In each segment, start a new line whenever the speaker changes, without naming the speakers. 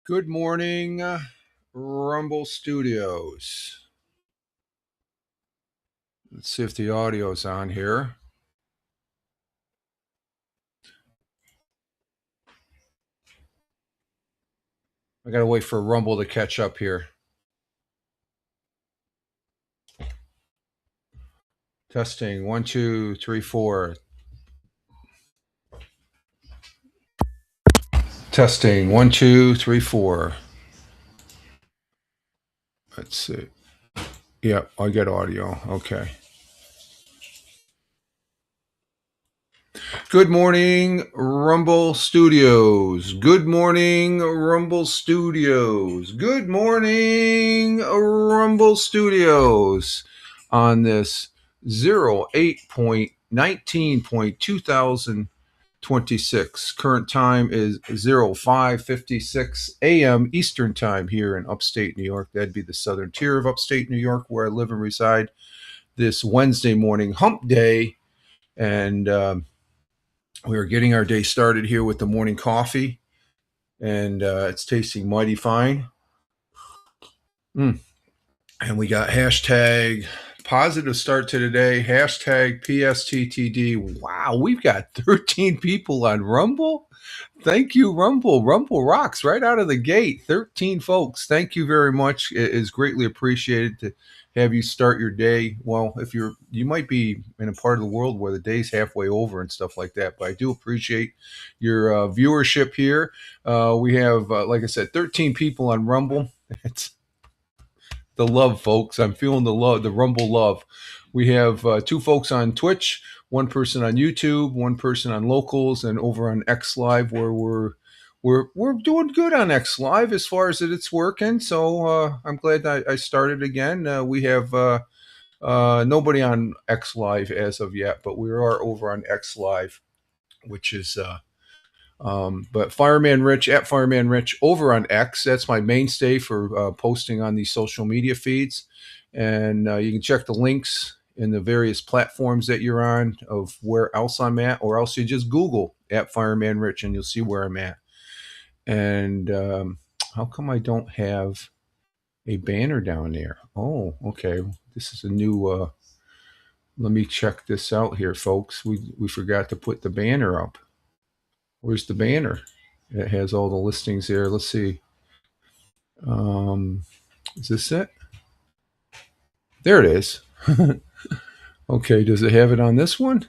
Good morning, Rumble Studios. Let's see if the audio's on here. I gotta wait for Rumble to catch up here. Testing 1, 2, 3, 4. Testing 1, 2, 3, 4. Let's see. Yep, I get audio. Okay. Good morning, Rumble Studios. Good morning, Rumble Studios. Good morning, Rumble Studios. On this 08.19.2026. Current time is 05:56 a.m. Eastern Time here in upstate New York. That'd be the southern tier of upstate New York where I live and reside. This Wednesday morning, hump day. And we are getting our day started here with the morning coffee, and it's tasting mighty fine. And we got hashtag positive start to the day, hashtag PSTTD. Wow, we've got 13 people on Rumble. Thank you, Rumble. Rumble rocks right out of the gate. 13 folks. Thank you very much. It is greatly appreciated to have you start your day. Well, if you might be in a part of the world where the day's halfway over and stuff like that, but I do appreciate your viewership here. We have, like I said, 13 people on Rumble. It's the love, folks. I'm feeling the love, the Rumble love. We have two folks on Twitch, one person on YouTube, one person on Locals, and over on X Live, where we're doing good on X Live as far as it's working. So I'm glad I started again. We have nobody on X Live as of yet, but we are over on X Live, which is but Fireman Rich at Fireman Rich over on X. That's my mainstay for posting on these social media feeds, and you can check the links in the various platforms that you're on of where else I'm at, or else you just Google at Fireman Rich and you'll see where I'm at. And how come I don't have a banner down there? Oh, okay. This is a new. Let me check this out here, folks. We forgot to put the banner up. Where's the banner? It has all the listings there. Let's see. Is this it? There it is. Okay, does it have it on this one?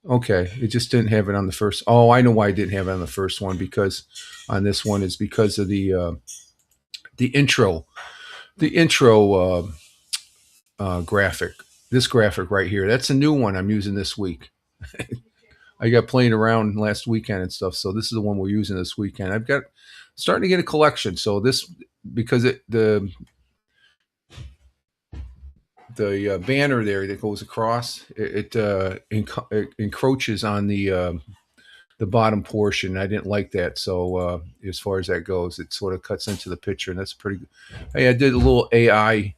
Okay, it just didn't have it on the first. Oh, I know why I didn't have it on the first one, because on this one is because of the intro, graphic. This graphic right here. That's a new one I'm using this week. I got playing around last weekend and stuff, so this is the one we're using this weekend. I've got starting to get a collection. So this, because the banner there that goes across, it encroaches on the bottom portion. I didn't like that, so as far as that goes, it sort of cuts into the picture, and that's pretty good. Hey, I did a little AI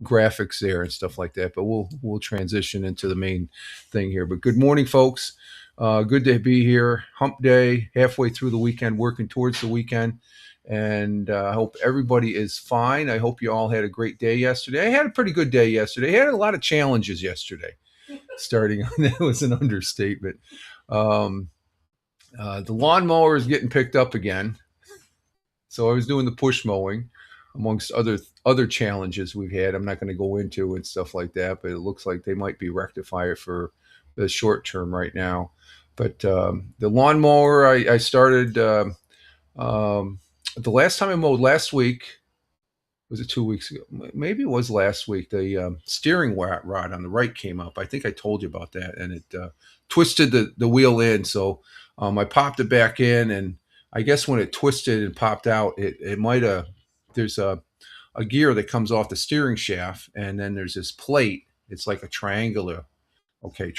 graphics there and stuff like that, but we'll transition into the main thing here. But good morning, folks. Good to be here. Hump day, halfway through the weekend, working towards the weekend. And I hope everybody is fine. I hope you all had a great day yesterday. I had a pretty good day yesterday. I had a lot of challenges yesterday. Starting on that was an understatement. The lawnmower is getting picked up again. So I was doing the push mowing, amongst other challenges we've had. I'm not going to go into and stuff like that, but it looks like they might be rectified for the short term right now. But the lawnmower, I started the last time I mowed last week. Was it 2 weeks ago? Maybe it was last week. The steering rod on the right came up. I think I told you about that, and it twisted the wheel in. So I popped it back in, and I guess when it twisted and popped out, it might have. There's a gear that comes off the steering shaft, and then there's this plate. It's like a triangular, okay, a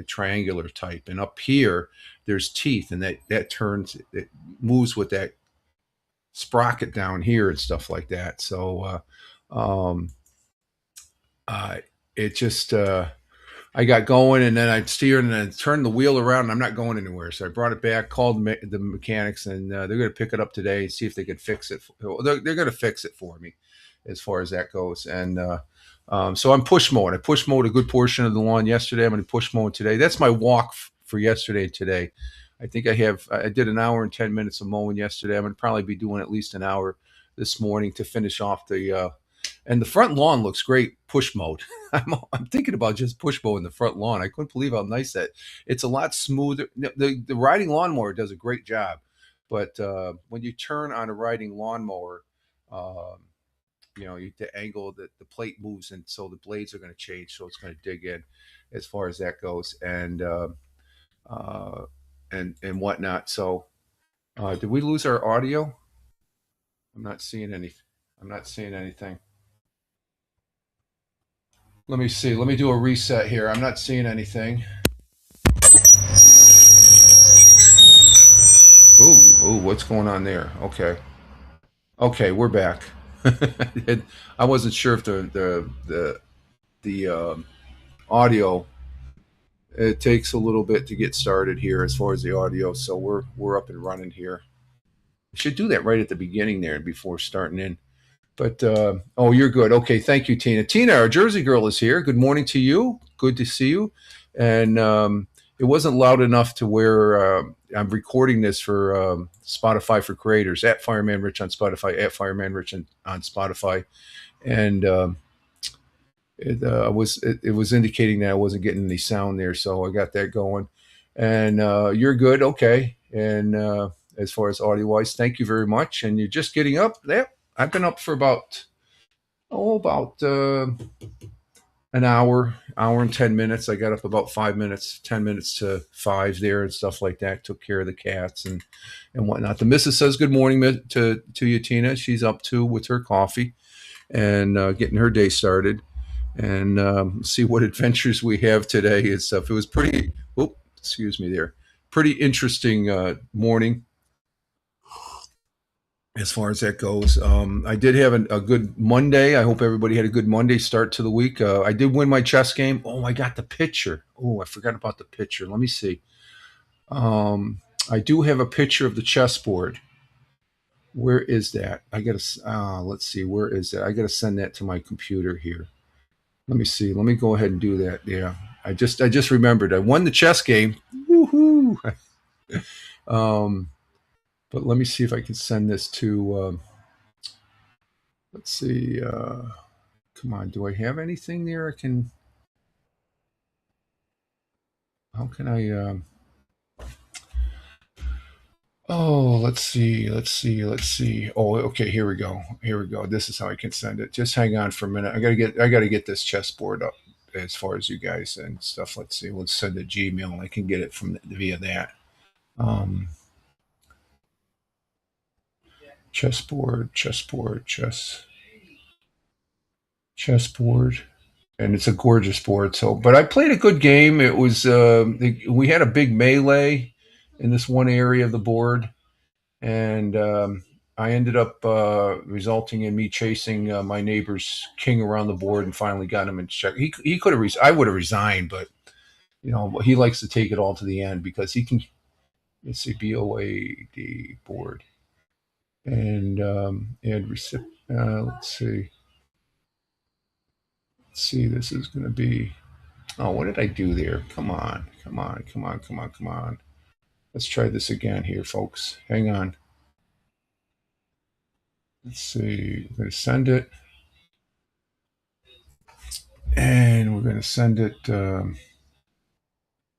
triangular type, and up here there's teeth, and that turns, it moves with that sprocket down here and stuff like that. So uh, it just I got going, and then I steered and then turned the wheel around, and I'm not going anywhere. So I brought it back, called the mechanics, and they're going to pick it up today and see if they could fix it. They're going to fix it for me, as far as that goes. And so I'm push mowing. I push mowed a good portion of the lawn yesterday. I'm going to push mow today. That's my walk for yesterday and today. I think I did an hour and 10 minutes of mowing yesterday. I'm going to probably be doing at least an hour this morning to finish off and the front lawn looks great push mode. I'm thinking about just push mowing the front lawn. I couldn't believe how nice that. It's a lot smoother. The riding lawnmower does a great job, but when you turn on a riding lawnmower, um, the angle that the plate moves, and so the blades are going to change. So it's going to dig in, as far as that goes, uh, and whatnot. So, did we lose our audio? I'm not seeing any. I'm not seeing anything. Let me see. Let me do a reset here. I'm not seeing anything. Ooh, what's going on there? Okay, we're back. I wasn't sure if the audio. It takes a little bit to get started here as far as the audio, so we're up and running here. I should do that right at the beginning there before starting in. But oh, you're good. Okay, thank you, Tina. Tina, our Jersey girl is here. Good morning to you. Good to see you. And it wasn't loud enough to where I'm recording this for Spotify for creators at Fireman Rich on Spotify, at Fireman Rich on Spotify, and it was indicating that I wasn't getting any sound there, so I got that going. And you're good. Okay. And as far as audio wise, thank you very much. And you're just getting up. Yep. I've been up for about an hour and 10 minutes. I got up about 5 minutes, 10 minutes to five there and stuff like that. Took care of the cats and whatnot. The missus says good morning to you, Tina. She's up too with her coffee and getting her day started. And see what adventures we have today and stuff. It was pretty. Oh, excuse me there. Pretty interesting morning as far as that goes. I did have a good Monday. I hope everybody had a good Monday start to the week. I did win my chess game. Oh, I got the picture. Oh, I forgot about the picture. Let me see. I do have a picture of the chessboard. Where is that? I gotta. Let's see. Where is that? I gotta send that to my computer here. Let me see. Let me go ahead and do that. Yeah, I just remembered. I won the chess game. Woohoo! um, but let me see if I can send this to. Let's see. Come on. Do I have anything there? I can. How can I? Oh, let's see. Let's see. Let's see. Oh, okay. Here we go. Here we go. This is how I can send it. Just hang on for a minute. I gotta get this chessboard up as far as you guys and stuff. Let's see. Let's send a Gmail. I can get it from via that. Um, chessboard, and it's a gorgeous board. So, but I played a good game. It was we had a big melee in this one area of the board, and I ended up resulting in me chasing my neighbor's king around the board and finally got him in check. He could have I would have resigned, but he likes to take it all to the end because he can. Let's see, BOAD board and add recipient. Let's see. Let's see. This is going to be. Oh, what did I do there? Come on, come on, come on, come on, come on. Let's try this again here, folks. Hang on. Let's see. We're going to send it. And we're going to send it.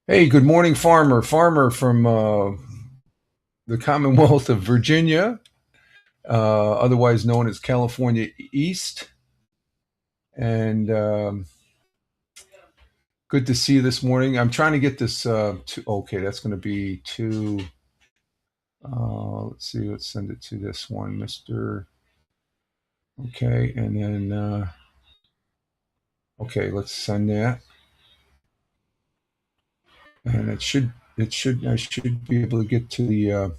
Hey, good morning, Farmer. Farmer from the Commonwealth of Virginia, otherwise known as California East. And good to see you this morning. I'm trying to get this okay, that's going to be to. Let's see. Let's send it to this one, Mr. Okay, and then okay, let's send that. And I should be able to get to the.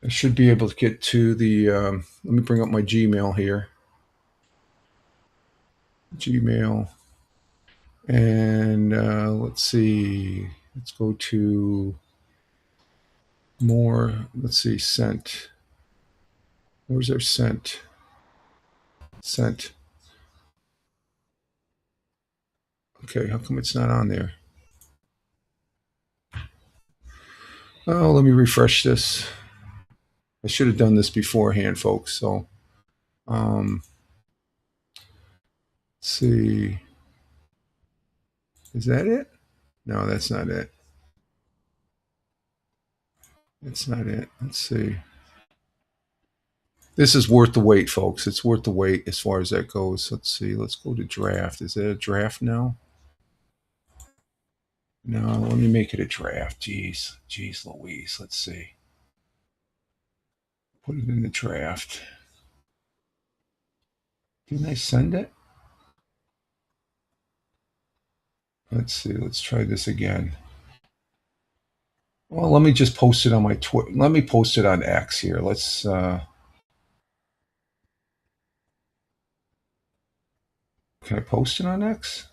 I should be able to get to the. Let me bring up my Gmail here. Gmail. And let's see. Let's go to more. Let's see. Sent. Where's our sent? Sent. Okay, how come it's not on there? Oh, let me refresh this. I should have done this beforehand, folks. So, um, let's see. Is that it? No, that's not it. That's not it. Let's see. This is worth the wait, folks. It's worth the wait as far as that goes. Let's see. Let's go to draft. Is that a draft now? No, let me make it a draft. Jeez Louise. Let's see. Put it in the draft. Didn't I send it? Let's see. Let's try this again. Well, let me just post it on my Twitter. Let me post it on X here. Let's. Can I post it on X?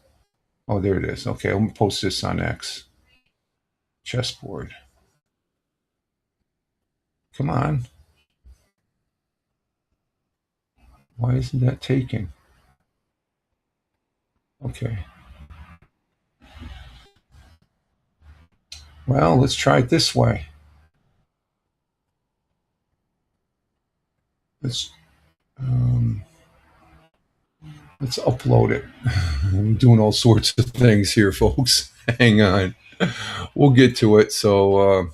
Oh, there it is. Okay, I'm gonna post this on X. Chessboard. Come on. Why isn't that taking? Okay. Well, let's try it this way. Let's um, let's upload it. I'm doing all sorts of things here, folks. Hang on. We'll get to it. So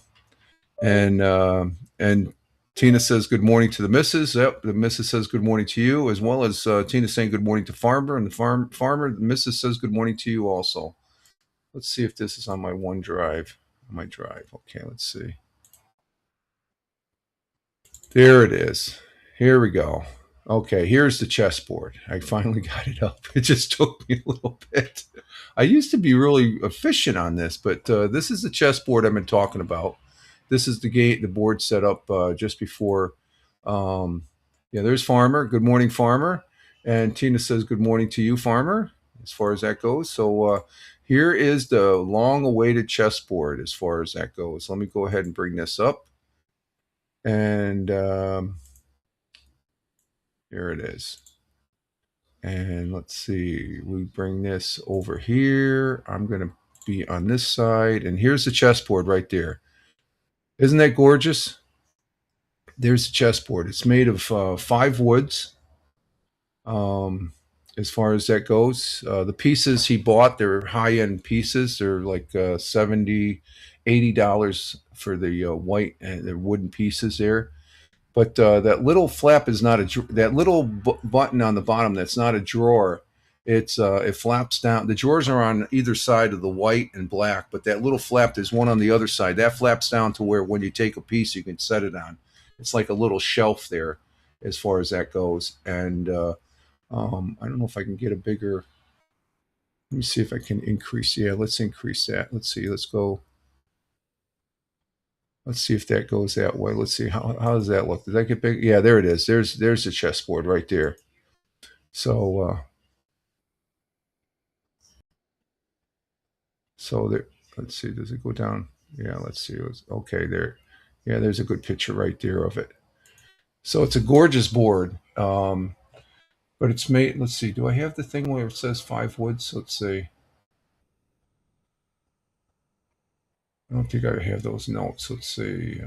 and Tina says good morning to the missus. Yep, the missus says good morning to you, as well as Tina saying good morning to Farmer, and the farmer, the missus says good morning to you also. Let's see if this is on my OneDrive. My drive. Okay, let's see. There it is. Here we go. Okay, here's the chessboard. I finally got it up. It just took me a little bit. I used to be really efficient on this, but this is the chessboard I've been talking about. This is the board set up just before. Um, yeah, there's Farmer. Good morning, Farmer. And Tina says good morning to you, Farmer. As far as that goes, so here is the long-awaited chessboard. As far as that goes, let me go ahead and bring this up, and here it is. And let's see, we bring this over here. I'm going to be on this side. And here's the chessboard right there. Isn't that gorgeous? There's the chessboard. It's made of 5 woods. Um, as far as that goes, the pieces he bought, they're high end pieces. They're like 70, $80 for the white and the wooden pieces there. But that little flap is not that little button on the bottom. That's not a drawer. It flaps down. The drawers are on either side of the white and black, but that little flap, there's one on the other side. That flaps down to where when you take a piece, you can set it on. It's like a little shelf there, as far as that goes. And I don't know if I can get a bigger. Let me see if I can increase. Yeah, let's increase that. Let's see. Let's go. Let's see if that goes that way. Let's see how does that look. Does that get big? Yeah, there it is. There's the chessboard right there. So so there. Let's see. Does it go down? Yeah. Let's see. Okay. There. Yeah. There's a good picture right there of it. So it's a gorgeous board. But it's made. Let's see. Do I have the thing where it says 5 woods? Let's see. I don't think I have those notes. Let's see.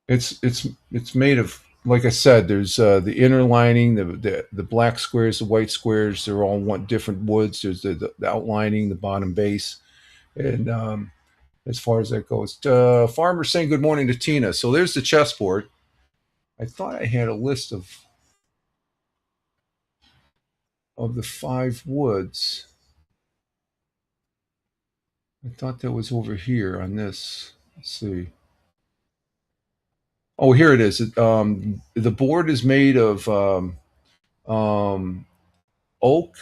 It's made of, like I said. There's the inner lining, the black squares, the white squares. They're all one different woods. There's the outlining, the bottom base, and as far as that goes, Farmer saying good morning to Tina. So there's the chessboard. I thought I had a list of the 5 woods. I thought that was over here on this. Let's see. Oh, here it is. The board is made of um, oak,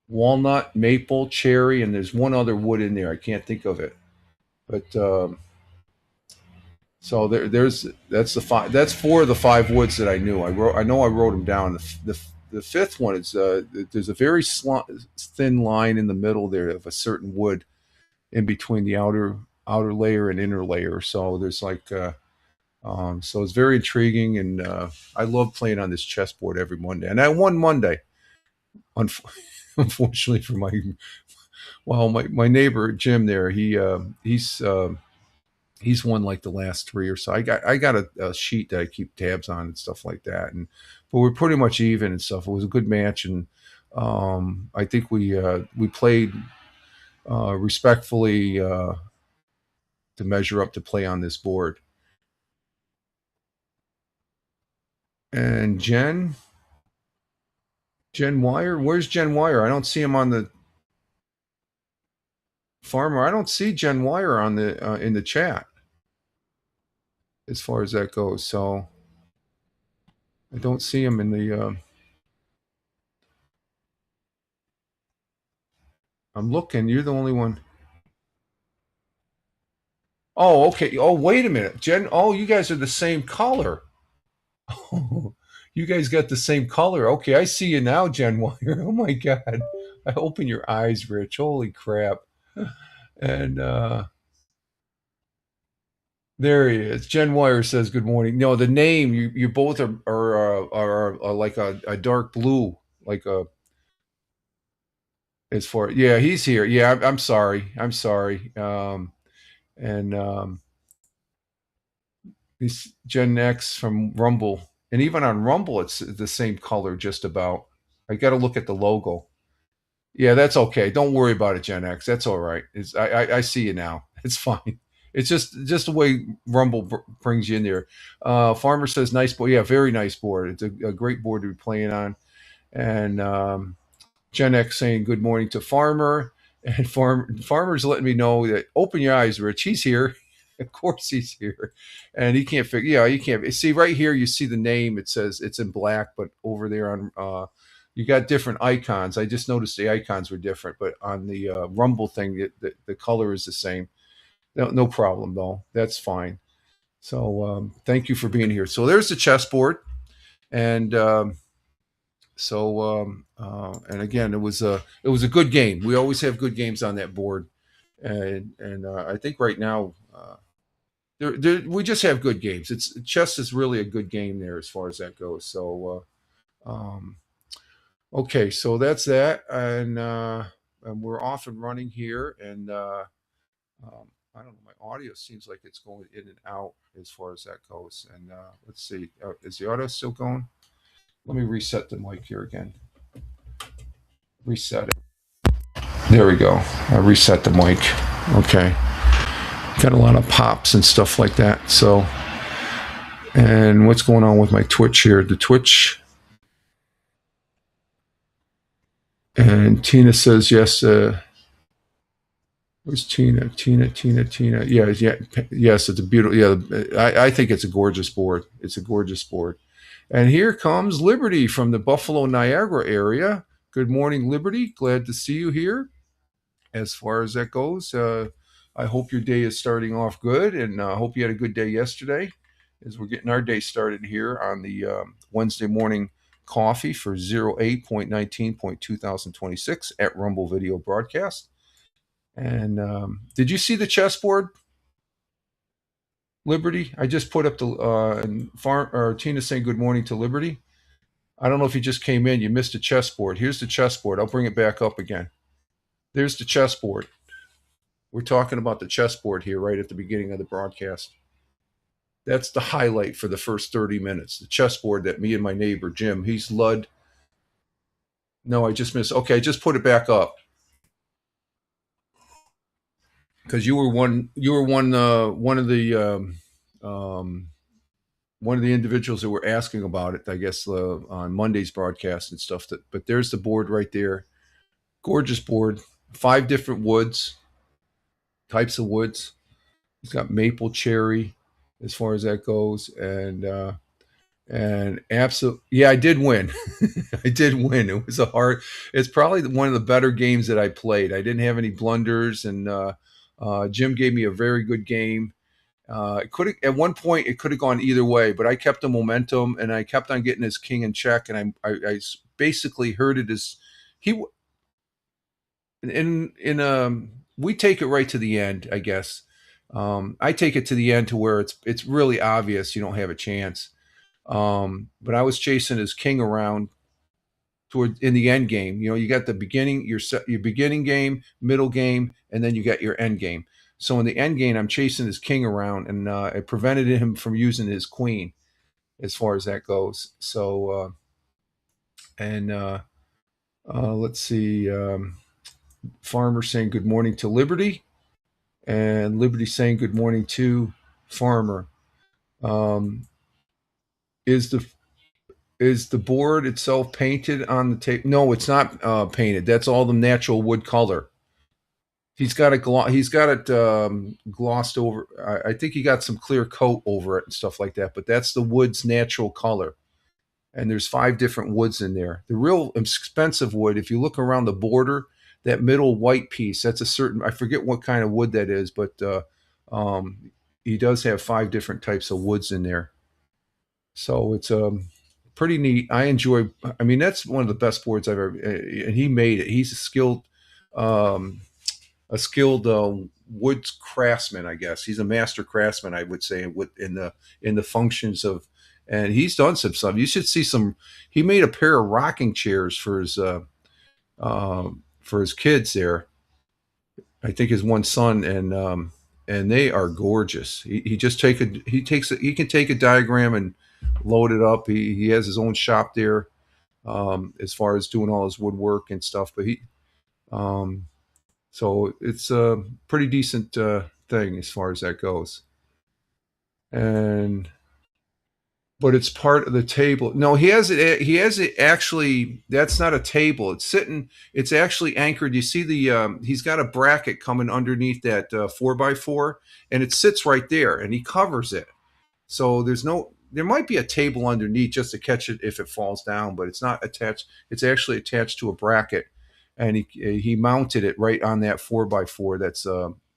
walnut, maple, cherry, and there's one other wood in there. I can't think of it, but So there's that's the five. That's four of the five woods that I knew. I know I wrote them down. The fifth one is there's a very thin line in the middle there of a certain wood in between the outer layer and inner layer. So there's like so it's very intriguing, and I love playing on this chessboard every Monday. And I won Monday, unf- unfortunately for my neighbor Jim there. He's won like the last three or so. I got a sheet that I keep tabs on and stuff like that, and but we're pretty much even and stuff. It was a good match, and I think we played respectfully to measure up to play on this board. And Jen Wire, where's Jen Wire? I don't see him on the farmer. I don't see Jen Wire on the in the chat as far as that goes. So I don't see him in the. I'm looking. You're the only one. Oh, okay. Oh, wait a minute, Jen. Oh, you guys are the same color. Oh, you guys got the same color. Okay, I see you now, Jen Wire. Oh my God. I open your eyes, Rich. Holy crap. And there he is. Jen Wire says good morning. No, the name you both are like a dark blue, like a as far yeah, he's here. Yeah, I'm sorry. I'm sorry. And He's Gen X from Rumble, and even on Rumble, it's the same color just about. I got to look at the logo. Yeah, that's okay. Don't worry about it, Gen X. That's all right. I see you now. It's fine. It's just the way Rumble brings you in there. Farmer says nice board. Yeah, very nice board. It's a great board to be playing on. And Gen X saying good morning to Farmer, and Farmer's letting me know that open your eyes, Rich. He's here. Of course he's here, and he can't figure. Yeah, you can't see right here. You see the name. It says it's in black, but over there on you got different icons. I just noticed the icons were different, but on the Rumble thing, the color is the same. No problem though. That's fine. So thank you for being here. So there's the chessboard, and and again, it was a good game. We always have good games on that board, and I think right now we just have good games. It's chess is really a good game there as far as that goes. So okay, so that's that, and we're off and running here, and I don't know. My audio seems like it's going in and out as far as that goes. And let's see, is the audio still going? Let me reset the mic here again. Reset it. There we go. I reset the mic. Okay. Got a lot of pops and stuff like that. So, and what's going on with my Twitch here? The Twitch. And Tina says yes. Where's Tina? Tina. Yeah. Yes, it's a beautiful. Yeah, I think it's a gorgeous board. It's a gorgeous board. And here comes Liberty from the Buffalo Niagara area. Good morning, Liberty. Glad to see you here. As far as that goes, I hope your day is starting off good, and I hope you had a good day yesterday. As we're getting our day started here on the Wednesday morning coffee for 08.19.2026 at Rumble Video Broadcast. And did you see the chessboard, Liberty? I just put up the Tina saying good morning to Liberty. I don't know if you just came in. You missed the chessboard. Here's the chessboard. I'll bring it back up again. There's the chessboard. We're talking about the chessboard here right at the beginning of the broadcast. That's the highlight for the first 30 minutes. The chessboard that me and my neighbor, Jim, he's Lud. No, I just missed. Okay, I just put it back up. Because you were one of the one of the individuals that were asking about it, I guess, on Monday's broadcast and stuff. But there's the board right there. Gorgeous board. 5 different woods, types of woods. He's got maple cherry as far as that goes. And absolutely, yeah, I did win. I did win. It was it's probably one of the better games that I played. I didn't have any blunders, and Jim gave me a very good game. It could at one point it could have gone either way, but I kept the momentum and I kept on getting his king in check, and I basically heard it as he in we take it right to the end, I guess. I take it to the end to where it's really obvious you don't have a chance. But I was chasing his king around toward in the end game. You know, you got the beginning, your beginning game, middle game, and then you got your end game. So in the end game, I'm chasing his king around, and it prevented him from using his queen, as far as that goes. So and let's see, Farmer saying good morning to Liberty, and Liberty saying good morning to Farmer. Um, is the board itself painted on the tape? No, it's not painted. That's all the natural wood color. He's got it. He's got it glossed over. I think he got some clear coat over it and stuff like that. But that's the wood's natural color. And there's 5 different woods in there. The real expensive wood, if you look around the border, that middle white piece, that's a certain. I forget what kind of wood that is, but he does have 5 different types of woods in there. So it's pretty neat. I enjoy. I mean, that's one of the best boards I've ever. And he made it. He's um, a skilled wood craftsman, I guess. He's a master craftsman, I would say, in the functions of. And he's done some stuff. You should see some. He made a pair of rocking chairs for his kids there. I think his one son, and they are gorgeous. He just he can take a diagram and load it up. He has his own shop there, as far as doing all his woodwork and stuff. But um, so it's a pretty decent thing as far as that goes. And but it's part of the table. No, he has it. He has it actually. That's not a table. It's sitting. It's actually anchored. You see the. He's got a bracket coming underneath that 4x4, and it sits right there, and he covers it. So there's no. There might be a table underneath just to catch it if it falls down, but it's not attached. It's actually attached to a bracket, and he mounted it right on that 4x4. That's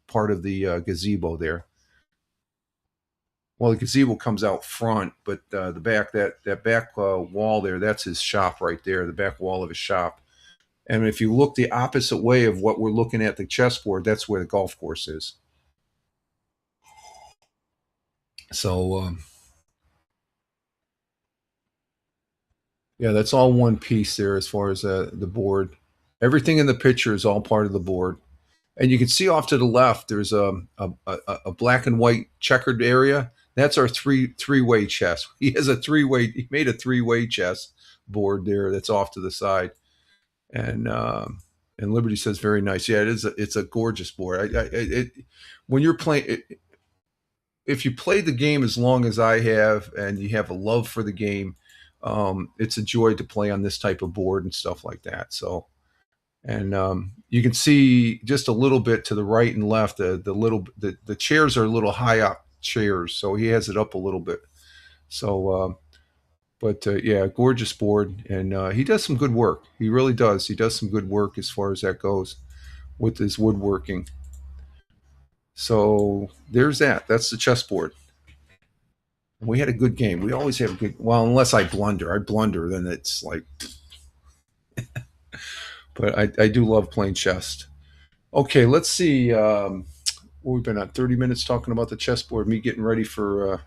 part of the gazebo there. Well, the gazebo comes out front, but the back that back wall there, that's his shop right there, the back wall of his shop. And if you look the opposite way of what we're looking at the chessboard, that's where the golf course is. So yeah, that's all one piece there as far as the board. Everything in the picture is all part of the board. And you can see off to the left, there's a black and white checkered area. That's our three-way chess. He has a three-way. He made a three-way chess board there. That's off to the side, and and Liberty says very nice. Yeah, it is. It's a gorgeous board. When you're playing, if you play the game as long as I have, and you have a love for the game, it's a joy to play on this type of board and stuff like that. So and you can see just a little bit to the right and left. The chairs are a little high up chairs, so he has it up a little bit. So, but yeah, gorgeous board, and he does some good work. He really does. He does some good work as far as that goes with his woodworking. So there's that. That's the chessboard. We had a good game. We always have a good. Well, unless I blunder, then it's like. But I do love playing chess. Okay, let's see. We've been at 30 minutes talking about the chessboard. Me getting ready for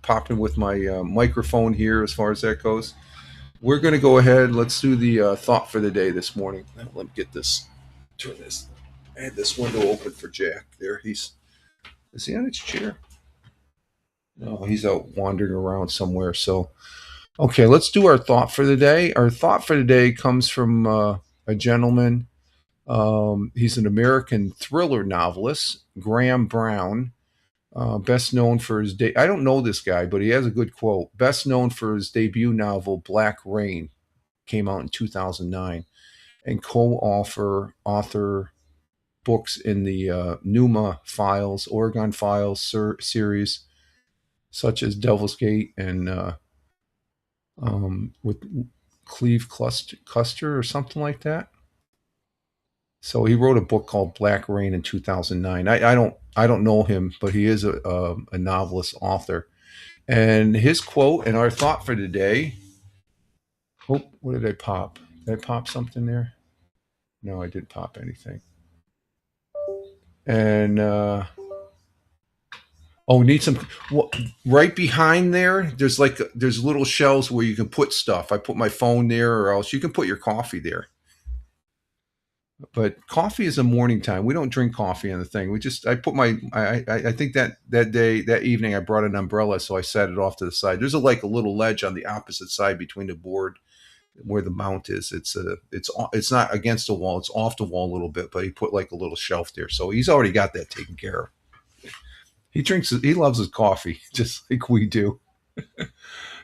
popping with my microphone here as far as that goes. We're going to go ahead. Let's do the thought for the day this morning. Let me get this. Turn this. I had this window open for Jack. There, is he on his chair? No, he's out wandering around somewhere. So, okay, let's do our thought for the day. Our thought for the day comes from a gentleman. He's an American thriller novelist, Graham Brown, best known for his I don't know this guy, but he has a good quote. Best known for his debut novel, Black Rain, came out in 2009, and author books in the Numa Files, Oregon Files series, such as Devil's Gate and with Cleve Custer or something like that. So he wrote a book called Black Rain in 2009. I don't know him, but he is a novelist author. And his quote and our thought for today. Oh, what did I pop? Did I pop something there? No, I didn't pop anything. And oh, we need some. Well, right behind there, there's little shelves where you can put stuff. I put my phone there, or else you can put your coffee there. But coffee is a morning time. We don't drink coffee on the thing. We just I put my I think that evening I brought an umbrella, so I set it off to the side. There's like a little ledge on the opposite side between the board where the mount is. It's not against the wall. It's off the wall a little bit, but he put like a little shelf there, so he's already got that taken care of. He loves his coffee just like we do.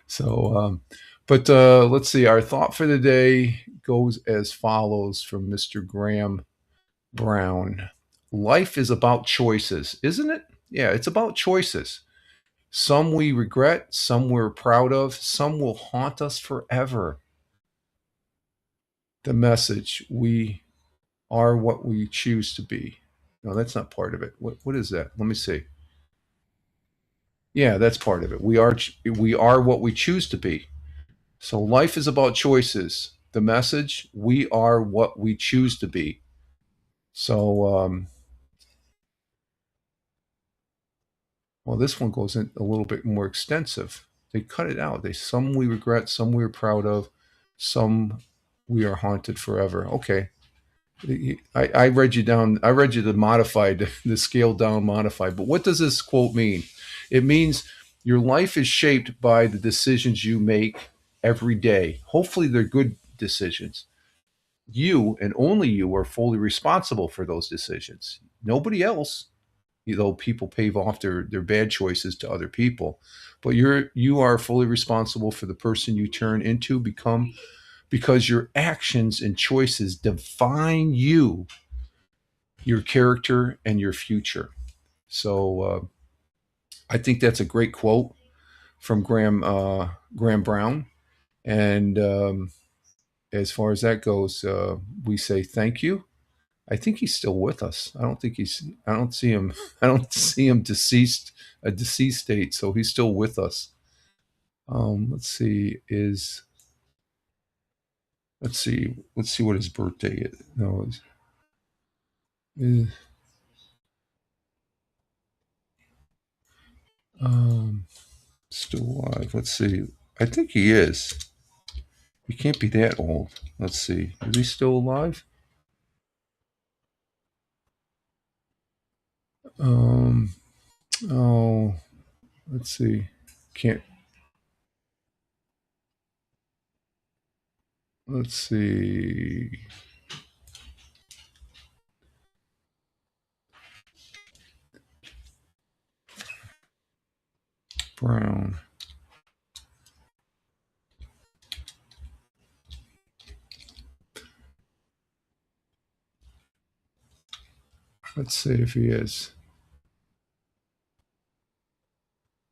So, but let's see. Our thought for the day goes as follows from Mr. Graham Brown. Life is about choices, isn't it? Yeah, it's about choices. Some we regret, some we're proud of, some will haunt us forever. The message: we are what we choose to be. No, that's not part of it. What is that? Let me see. Yeah, that's part of it. We are what we choose to be. So life is about choices. The message: we are what we choose to be. So well, this one goes in a little bit more extensive. They cut it out. They Some we regret, some we're proud of, some we are haunted forever. Okay. I read you down. I read you the modified, the scaled down modified. But what does this quote mean? It means your life is shaped by the decisions you make every day. Hopefully, they're good decisions. You and only you are fully responsible for those decisions. Nobody else. Though people pave off their bad choices to other people, but you are fully responsible for the person you turn into, become, because your actions and choices define you, your character, and your future. So I think that's a great quote from Graham Brown. And as far as that goes, we say thank you. I think he's still with us. I don't think he's. I don't see him. I don't see him deceased, a deceased state. So he's still with us. Let's see. Let's see. Let's see what his birthday is. No, is um still alive. Let's see. I think he is. He can't be that old. Let's see. Is he still alive? Um. Oh. Let's see. Can't. Let's see. Brown. Let's see if he is.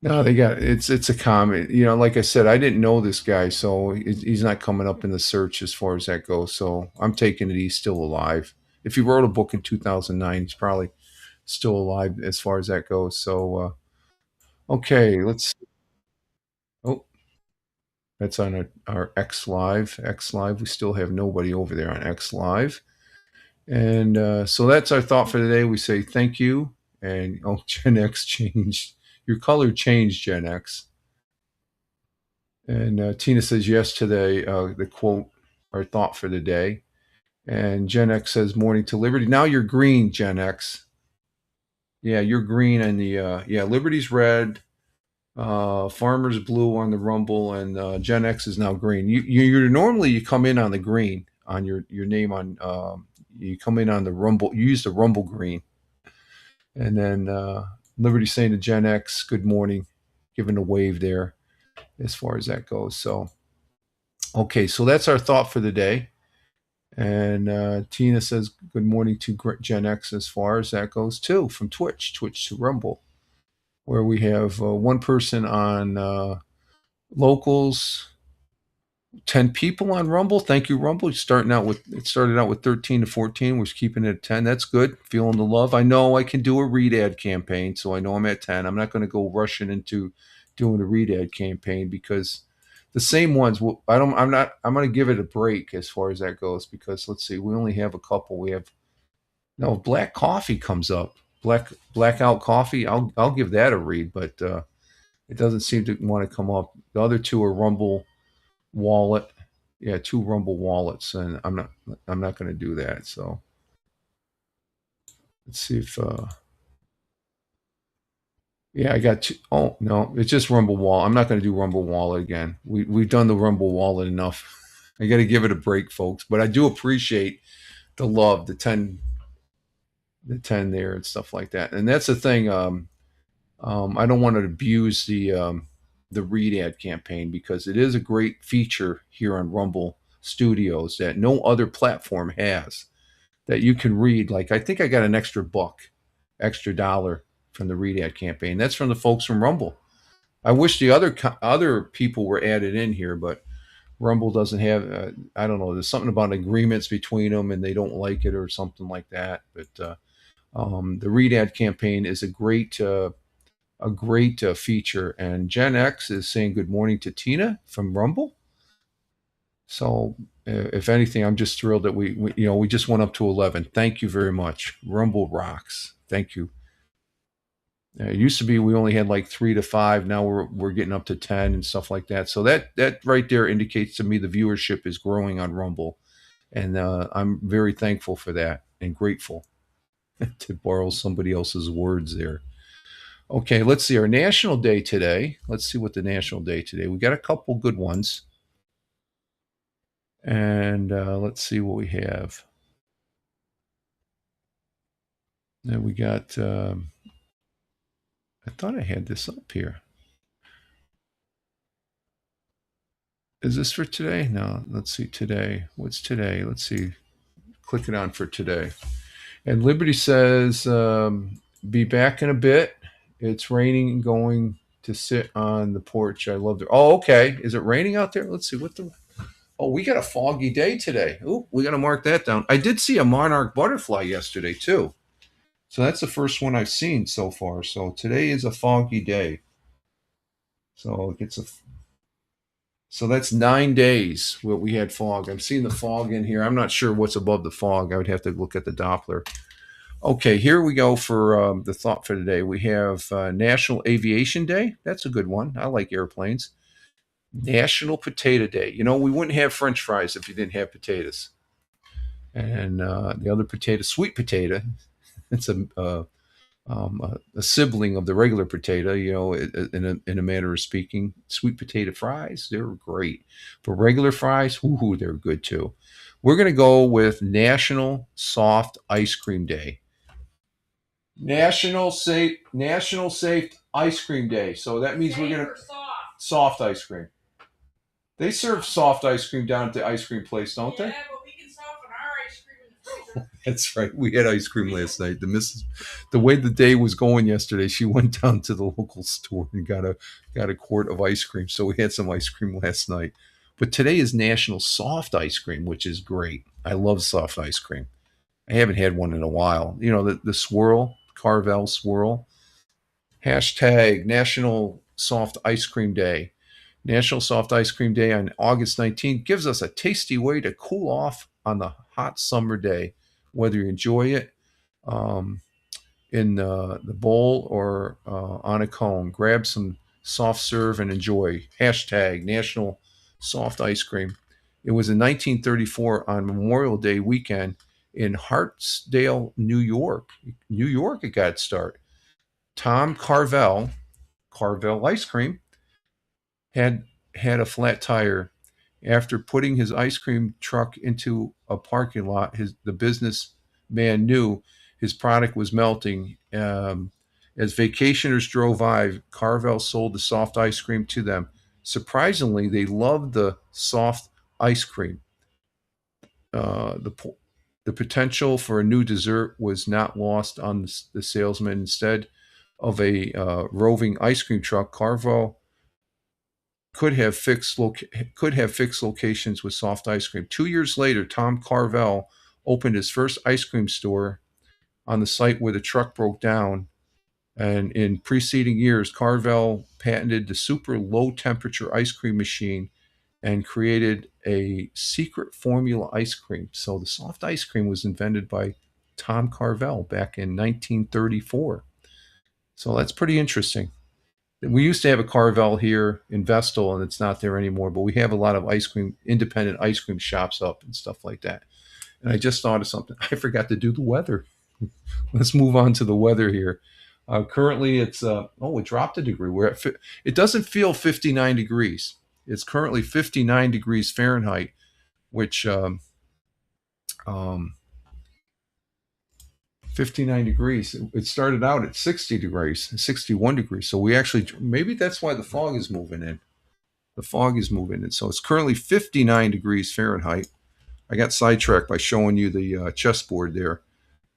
No, they got it's a comment. Like I said, I didn't know this guy, so he's not coming up in the search as far as that goes. So I'm taking it he's still alive. If he wrote a book in 2009, he's probably still alive as far as that goes. So okay, let's. Oh, that's on our X Live. X Live. We still have nobody over there on X Live, and so that's our thought for today. We say thank you, and oh, Gen X changed. Your color changed, Gen X. And Tina says yes to the quote or thought for the day. And Gen X says morning to Liberty. Now you're green, Gen X. Yeah, you're green, and the yeah, Liberty's red. Farmers blue on the Rumble, and Gen X is now green. You normally you come in on the green on your name on you come in on the Rumble. You use the Rumble green, and then Liberty saying to Gen X, "Good morning," giving a wave there as far as that goes. So okay, so that's our thought for the day. And Tina says, good morning to Gen X as far as that goes, too, from Twitch to Rumble, where we have one person on locals, 10 people on Rumble. Thank you, Rumble. It started out with 13 to 14. We're keeping it at 10. That's good. Feeling the love. I know I can do a read ad campaign, so I know I'm at 10. I'm not going to go rushing into doing a read ad campaign because the same ones. I don't. I'm not. I'm going to give it a break as far as that goes because let's see. We only have a couple. We have no Black Coffee comes up. Blackout Coffee. I'll give that a read, but it doesn't seem to want to come up. The other two are Rumble Wallet. Yeah, two Rumble wallets, and I'm not going to do that. So let's see if yeah, I got two. Oh no, it's just Rumble Wallet. I'm not going to do Rumble Wallet again. We've done the Rumble Wallet enough. I got to give it a break, folks. But I do appreciate the love, the ten there and stuff like that. And that's the thing. I don't want to abuse the read ad campaign because it is a great feature here on Rumble Studios that no other platform has. That you can read. Like I think I got an extra buck, extra dollar from the read ad campaign. That's from the folks from Rumble. I wish the other people were added in here, but Rumble doesn't have. I don't know. There's something about agreements between them, and they don't like it or something like that. But the read ad campaign is a great feature. And Gen X is saying good morning to Tina from Rumble. So, if anything, I'm just thrilled that we just went up to 11. Thank you very much. Rumble rocks. Thank you. It used to be we only had like 3 to 5. Now we're getting up to 10 and stuff like that. So that right there indicates to me the viewership is growing on Rumble, and I'm very thankful for that and grateful to borrow somebody else's words there. Okay, let's see our national day today. Let's see what the national day today. We got a couple good ones. And let's see what we have. Then we got, I thought I had this up here. Is this for today? No, let's see today. What's today? Let's see. Click it on for today. And Liberty says, be back in a bit. It's raining and going to sit on the porch. I love it. Oh, okay. Is it raining out there? Let's see. Oh, we got a foggy day today. Oh, we got to mark that down. I did see a monarch butterfly yesterday, too. So that's the first one I've seen so far. So today is a foggy day. So it gets a so that's 9 days what we had fog. I'm seeing the fog in here. I'm not sure what's above the fog. I would have to look at the Doppler. Okay, here we go for the thought for today. We have National Aviation Day. That's a good one. I like airplanes. National Potato Day. We wouldn't have French fries if you didn't have potatoes. And the other potato, sweet potato. It's a sibling of the regular potato, in a manner of speaking. Sweet potato fries, they're great. But regular fries, ooh, they're good too. We're going to go with National Soft Ice Cream Day. National Safe Ice Cream Day. So that means we're going to soft ice cream. They serve soft ice cream down at the ice cream place, don't they?
Yeah, but we can soften our ice cream in the freezer.
That's right. We had ice cream last night. The way the day was going yesterday, she went down to the local store and got a quart of ice cream. So we had some ice cream last night. But today is National Soft Ice Cream, which is great. I love soft ice cream. I haven't had one in a while. The swirl, Carvel swirl. Hashtag National Soft Ice Cream Day. National Soft Ice Cream Day on August 19th gives us a tasty way to cool off on the hot summer day, whether you enjoy it in the bowl or on a cone. Grab some soft serve and enjoy. Hashtag National Soft Ice Cream. It was in 1934 on Memorial Day weekend in Hartsdale, New York. New York, it got its start. Tom Carvel Ice Cream, had a flat tire. After putting his ice cream truck into a parking lot, the businessman knew his product was melting. As vacationers drove by, Carvel sold the soft ice cream to them. Surprisingly, they loved the soft ice cream. The potential for a new dessert was not lost on the salesman. Instead of a roving ice cream truck, could have fixed locations with soft ice cream. 2 years later, Tom Carvel opened his first ice cream store on the site where the truck broke down. And in preceding years, Carvel patented the super low temperature ice cream machine and created a secret formula ice cream. So the soft ice cream was invented by Tom Carvel back in 1934. So that's pretty interesting. We used to have a Carvel here in Vestal, and it's not there anymore. But we have a lot of independent ice cream shops up and stuff like that. And I just thought of something. I forgot to do the weather. Let's move on to the weather here. Currently, it's it dropped a degree. It doesn't feel 59 degrees. It's currently 59 degrees Fahrenheit, which 59 degrees. It started out at 60 degrees, 61 degrees. So maybe that's why the fog is moving in. The fog is moving in. So it's currently 59 degrees Fahrenheit. I got sidetracked by showing you the chessboard there.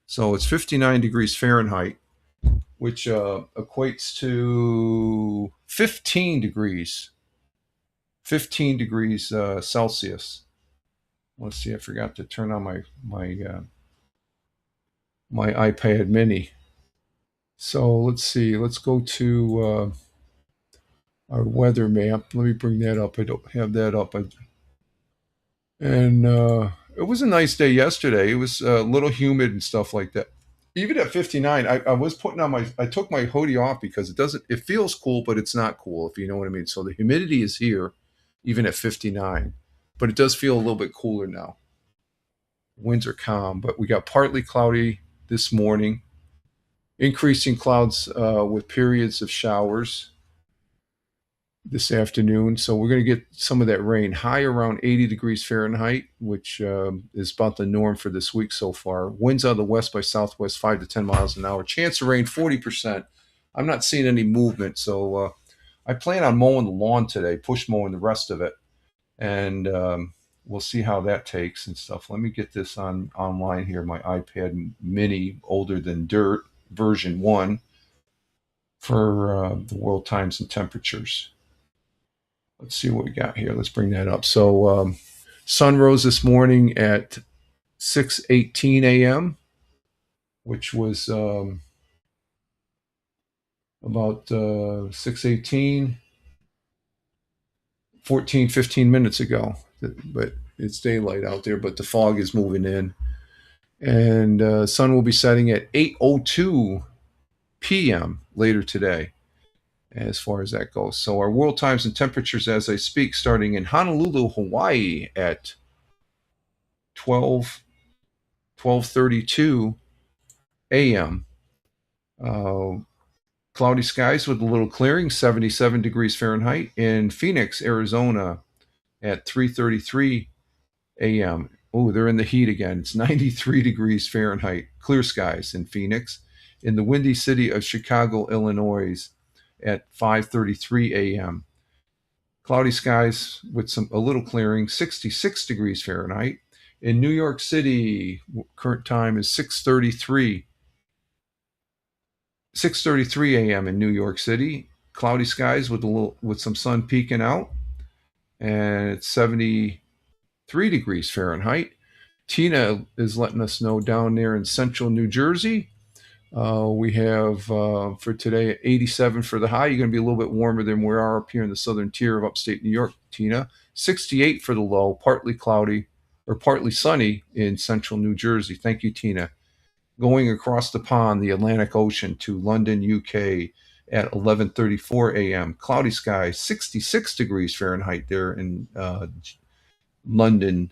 So it's 59 degrees Fahrenheit, which equates to 15 degrees Celsius. Let's see, I forgot to turn on my iPad mini. So let's see, let's go to our weather map. Let me bring that up. I don't have that up. And it was a nice day yesterday. It was a little humid and stuff like that. Even at 59, I was putting on I took my hoodie off because it feels cool, but it's not cool, if you know what I mean. So the humidity is here, even at 59, but it does feel a little bit cooler now. Winds are calm, but we got partly cloudy this morning, increasing clouds with periods of showers this afternoon. So we're going to get some of that rain. High around 80 degrees Fahrenheit, which is about the norm for this week so far. Winds out of the west by southwest 5 to 10 miles an hour. Chance of rain 40%. I'm not seeing any movement, so I plan on mowing the lawn today, push mowing the rest of it, and we'll see how that takes and stuff. Let me get this online here. My iPad mini, older than dirt, version 1 for the world times and temperatures. Let's see what we got here. Let's bring that up. So sun rose this morning at 6:18 a.m., which was about 6:18, 15 minutes ago. But it's daylight out there, but the fog is moving in. And sun will be setting at 8:02 p.m. later today, as far as that goes. So our world times and temperatures as I speak, starting in Honolulu, Hawaii at 12:32 a.m. Cloudy skies with a little clearing, 77 degrees Fahrenheit. In Phoenix, Arizona at 3:33 a.m. Oh, they're in the heat again. It's 93 degrees Fahrenheit. Clear skies in Phoenix. In the windy city of Chicago, Illinois, at 5:33 a.m. Cloudy skies with a little clearing, 66 degrees Fahrenheit. In New York City, current time is 6:33 a.m. in New York City. Cloudy skies with some sun peeking out, and it's 73 degrees Fahrenheit. Tina is letting us know down there in central New Jersey. We have for today 87 for the high. You're going to be a little bit warmer than we are up here in the southern tier of upstate New York, Tina. 68 for the low, partly cloudy or partly sunny in central New Jersey. Thank you, Tina. Going across the pond, the Atlantic Ocean, to London, UK at 11:34 a.m. Cloudy skies, 66 degrees Fahrenheit there in London,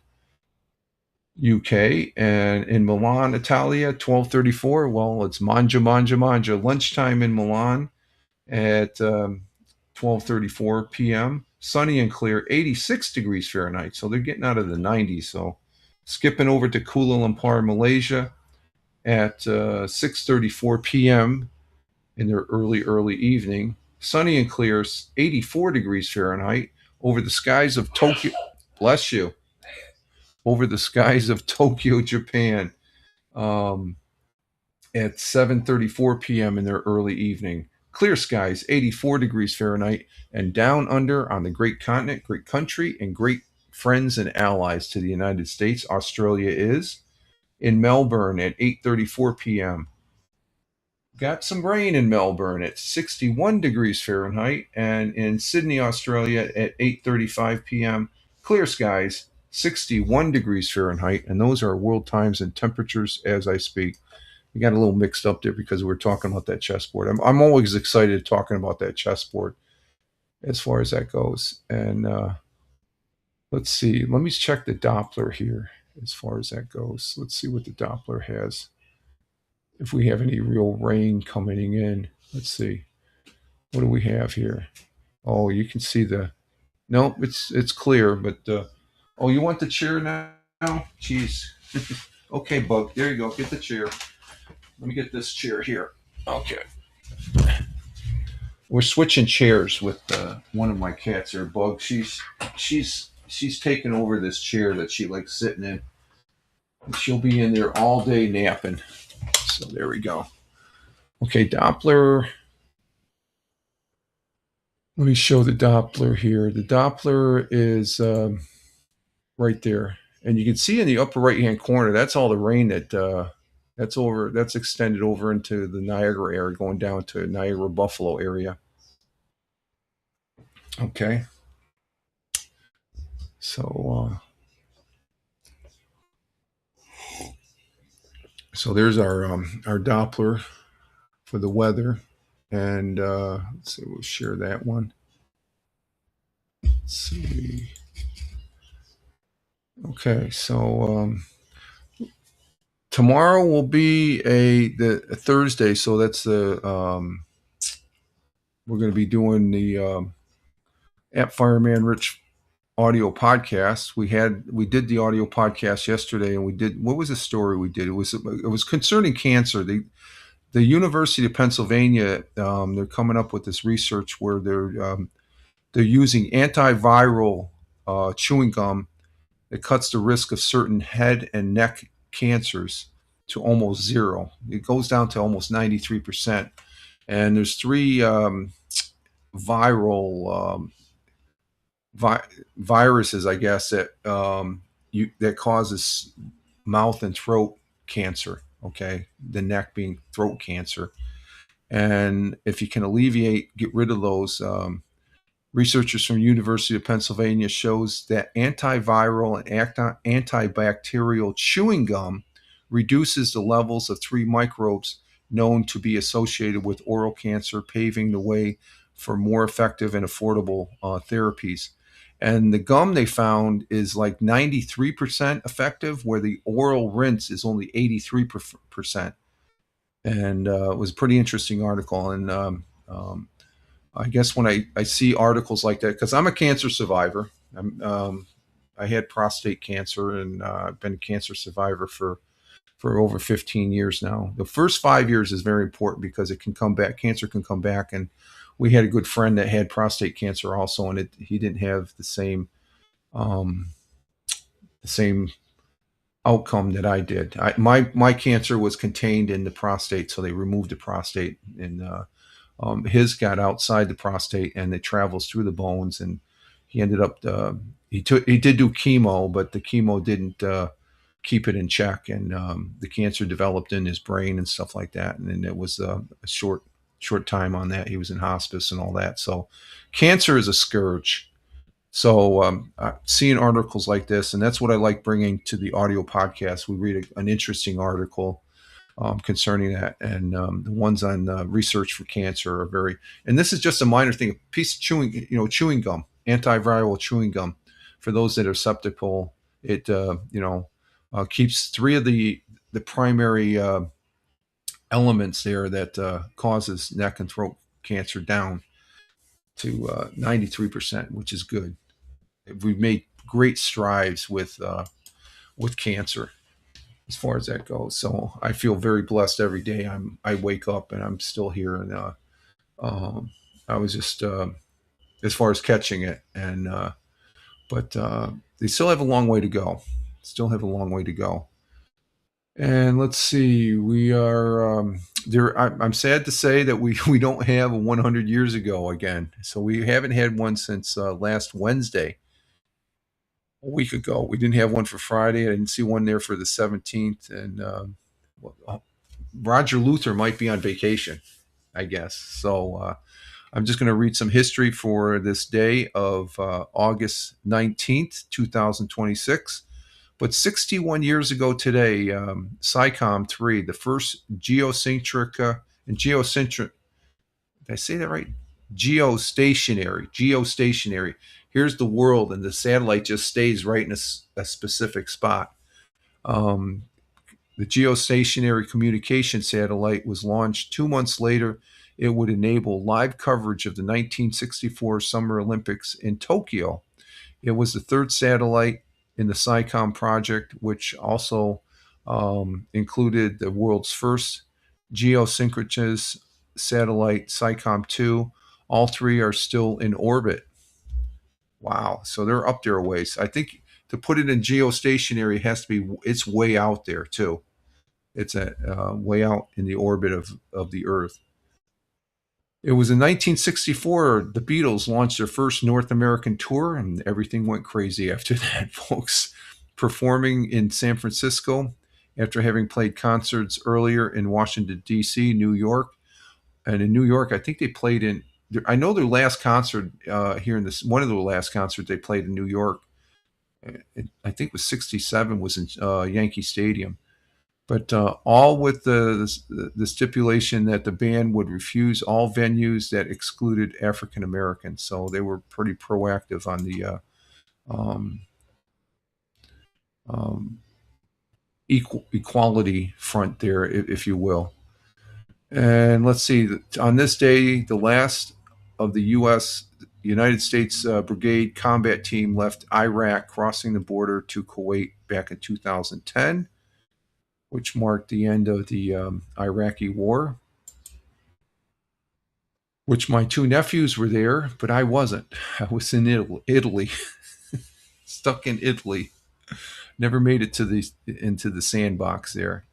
UK. And in Milan, Italia, 12:34. Well, it's mangia. Lunchtime in Milan at 12:34 p.m. Sunny and clear, 86 degrees Fahrenheit. So they're getting out of the 90s. So skipping over to Kuala Lumpur, Malaysia at 6:34 p.m. in their early evening. Sunny and clear, 84 degrees Fahrenheit over the skies of Tokyo. Bless you. Over the skies of Tokyo, Japan, at 7:34 p.m. in their early evening. Clear skies, 84 degrees Fahrenheit. And down under on the great continent, great country, and great friends and allies to the United States, Australia is in Melbourne at 8:34 p.m. Got some rain in Melbourne at 61 degrees Fahrenheit, and in Sydney, Australia at 8:35 p.m. Clear skies, 61 degrees Fahrenheit, and those are world times and temperatures as I speak. We got a little mixed up there because we were talking about that chessboard. I'm always excited talking about that chessboard as far as that goes. And let's see. Let me check the Doppler here as far as that goes. Let's see what the Doppler has. If we have any real rain coming in. Let's see. What do we have here? Oh, you can see the. No, it's clear, but oh, you want the chair now? Jeez. Okay, Bug. There you go. Get the chair. Let me get this chair here. Okay. We're switching chairs with one of my cats here, Bug. She's taken over this chair that she likes sitting in. And she'll be in there all day napping. So there we go. Okay, Doppler. Let me show the Doppler here. The Doppler is right there, and you can see in the upper right-hand corner. That's all the rain that's extended over into the Niagara area, going down to Niagara Buffalo area. Okay. So there's our Doppler for the weather, and let's see, we'll share that one. Let's see. Okay, so tomorrow will be a Thursday, so that's the we're going to be doing the App Fireman Rich audio podcast. We did the audio podcast yesterday, and we did, what was the story we did? It was concerning cancer. The University of Pennsylvania, they're coming up with this research where they're using antiviral chewing gum that cuts the risk of certain head and neck cancers to almost zero. It goes down to almost 93%. And there's three viral viruses, I guess, that that causes mouth and throat cancer. Okay, the neck being throat cancer, and if you can get rid of those, researchers from University of Pennsylvania shows that antiviral and antibacterial chewing gum reduces the levels of three microbes known to be associated with oral cancer, paving the way for more effective and affordable therapies. And the gum they found is like 93% effective, where the oral rinse is only 83%. And it was a pretty interesting article. And I guess when I see articles like that, because I'm a cancer survivor, I had prostate cancer, and I've been a cancer survivor for over 15 years now. The first 5 years is very important because it can come back. Cancer can come back, and we had a good friend that had prostate cancer also, and he didn't have the same outcome that I did. My cancer was contained in the prostate, so they removed the prostate, and his got outside the prostate, and it travels through the bones, and he ended up he did do chemo, but the chemo didn't keep it in check, and the cancer developed in his brain and stuff like that, and it was a short time on that. He was in hospice and all that. So cancer is a scourge. So seeing articles like this, and that's what I like bringing to the audio podcast. We read an interesting article concerning that, and the ones on research for cancer are very, and this is just a minor thing, a piece of chewing gum, antiviral chewing gum. For those that are susceptible, it keeps three of the primary elements there that causes neck and throat cancer down to 93%, which is good. We've made great strides with cancer as far as that goes. So I feel very blessed every day. I wake up and I'm still here, and I was just as far as catching it, and but they still have a long way to go. And let's see, we are there. I'm sad to say that we don't have a 100 years ago again. So we haven't had one since last Wednesday, a week ago. We didn't have one for Friday. I didn't see one there for the 17th. And Roger Luther might be on vacation, I guess. So I'm just going to read some history for this day of August 19th, 2026. But 61 years ago today, SciComm 3, the first geocentric and geocentric, did I say that right? Geostationary. Here's the world, and the satellite just stays right in a specific spot. Um, the geostationary communication satellite was launched 2 months later. It would enable live coverage of the 1964 Summer Olympics in Tokyo. It was the third satellite in the SciComm project, which also included the world's first geosynchronous satellite, SciComm 2. All three are still in orbit. Wow. So they're up there a ways. I think to put it in geostationary, it has to be, it's way out there too. It's a way out in the orbit of the Earth. It was in 1964 the Beatles launched their first North American tour, and everything went crazy after that, folks. Performing in San Francisco after having played concerts earlier in Washington, D.C., New York. And in New York, I think they played in, I know their last concert here in this, one of their last concerts they played in New York, I think it was 67, was in Yankee Stadium. But all with the stipulation that the band would refuse all venues that excluded African Americans. So they were pretty proactive on the um, um, equality front there, if you will. And let's see, on this day, the last of the U.S. United States Brigade combat team left Iraq, crossing the border to Kuwait back in 2010, which marked the end of the Iraqi war. Which my two nephews were there, but I wasn't. I was in Italy, stuck in Italy. Never made it to the into the sandbox there.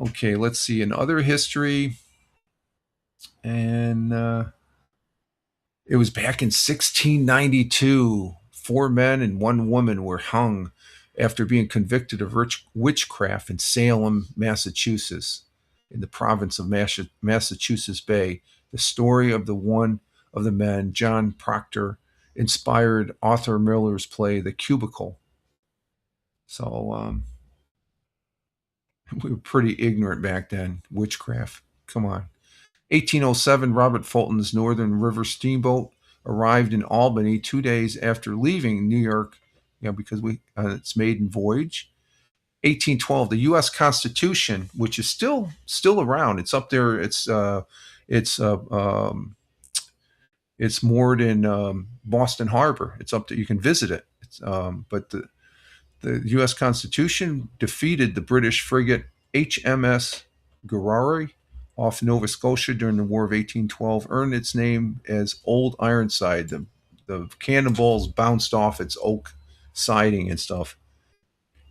Okay, let's see. In other history, and it was back in 1692. Four men and one woman were hung after being convicted of witchcraft in Salem, Massachusetts, in the province of Massachusetts Bay. The story of the one of the men, John Proctor, inspired Arthur Miller's play The Cubicle. So we were pretty ignorant back then. Witchcraft. Come on. 1807, Robert Fulton's Northern River Steamboat arrived in Albany 2 days after leaving New York, because its maiden voyage. 1812, the U.S. Constitution, which is still around. It's up there. It's it's moored in Boston Harbor. It's up there. You can visit it. But the U.S. Constitution defeated the British frigate HMS Gurari off Nova Scotia during the War of 1812, earned its name as Old Ironside. The cannonballs bounced off its oak siding and stuff.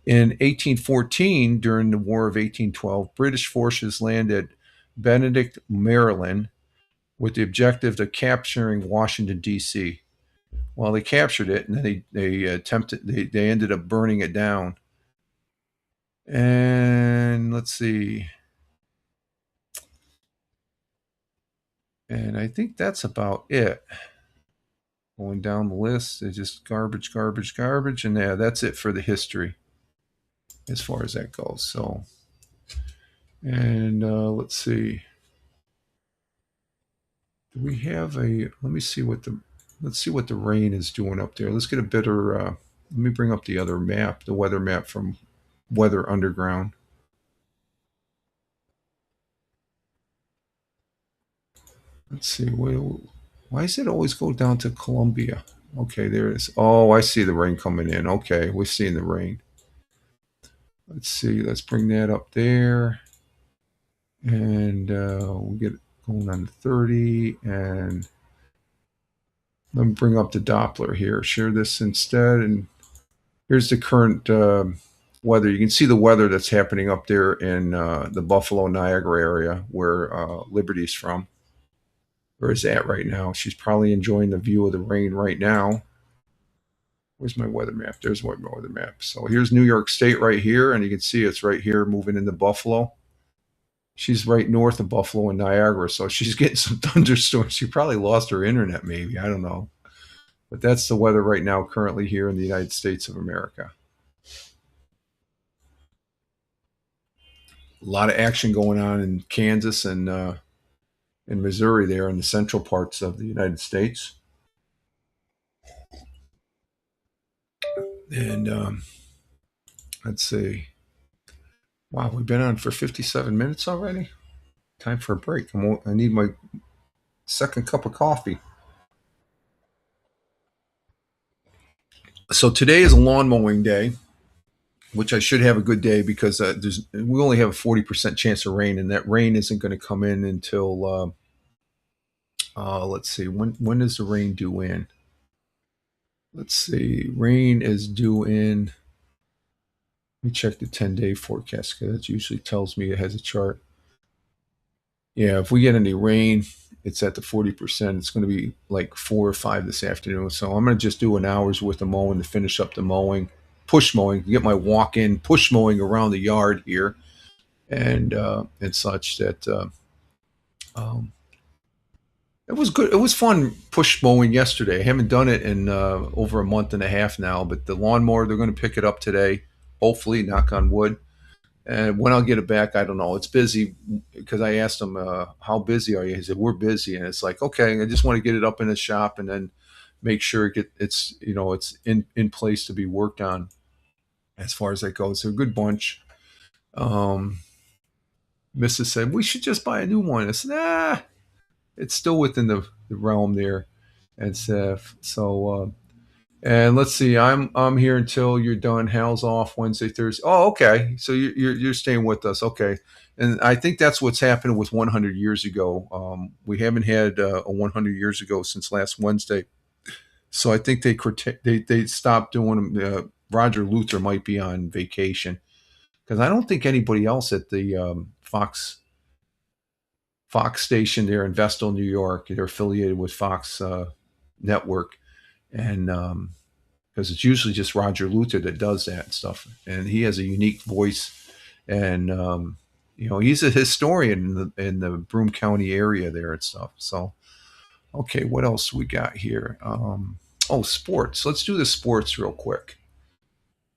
In 1814, during the War of 1812, British forces landed at Benedict, Maryland, with the objective of capturing Washington, D.C. Well, they captured it, and then they ended up burning it down. And let's see. And I think that's about it. Going down the list, it's just garbage. And yeah, that's it for the history as far as that goes. So, and let's see. Do we have a? Let's see what the rain is doing up there. Let's get a better. Let me bring up the other map, the weather map from Weather Underground. Let's see. Why does it always go down to Columbia? Okay, there it is. Oh, I see the rain coming in. Okay, we're seeing the rain. Let's see. Let's bring that up there. And we'll get going on 30. And let me bring up the Doppler here. Share this instead. And here's the current weather. You can see the weather that's happening up there in the Buffalo Niagara area where Liberty's from, or is at right now. She's probably enjoying the view of the rain right now. Where's my weather map? There's my weather map. So here's New York State right here, and you can see it's right here moving into Buffalo. She's right north of Buffalo and Niagara, so she's getting some thunderstorms. She probably lost her internet, maybe. I don't know. But that's the weather right now, currently here in the United States of America. A lot of action going on in Kansas and in Missouri, there in the central parts of the United States. And let's see. Wow, we've been on for 57 minutes already. Time for a break. I need my second cup of coffee. So today is a lawn mowing day, which I should have a good day because we only have a 40% chance of rain, and that rain isn't going to come in until let's see, when is the rain due in? Let's see, rain is due in. Let me check the 10-day forecast because that usually tells me it has a chart. Yeah, if we get any rain, it's at the 40%. It's going to be like 4 or 5 this afternoon. So I'm going to just do an hour's worth of mowing to finish up the mowing, push mowing, get my walk-in push mowing around the yard here, and such that it was good. It was fun push mowing yesterday. I haven't done it in over a month and a half now, but the lawnmower, they're going to pick it up today, hopefully, knock on wood. And when I'll get it back, I don't know. It's busy because I asked him, how busy are you? He said, we're busy. And it's like, okay, I just want to get it up in the shop and then make sure it's in place to be worked on as far as that goes. They're a good bunch. Mrs. said, we should just buy a new one. I said, it's still within the realm there. And and let's see, I'm here until you're done. Hal's off Wednesday, Thursday. Oh, okay. So you're staying with us, okay? And I think that's what's happened with 100 years ago. We haven't had a 100 years ago since last Wednesday, so I think they stopped doing them. Roger Luther might be on vacation because I don't think anybody else at the Fox station there in Vestal, New York. They're affiliated with Fox Network, and because it's usually just Roger Luther that does that stuff, and he has a unique voice, and he's a historian in the Broome County area there and stuff. So, okay, what else we got here? Sports. Let's do the sports real quick.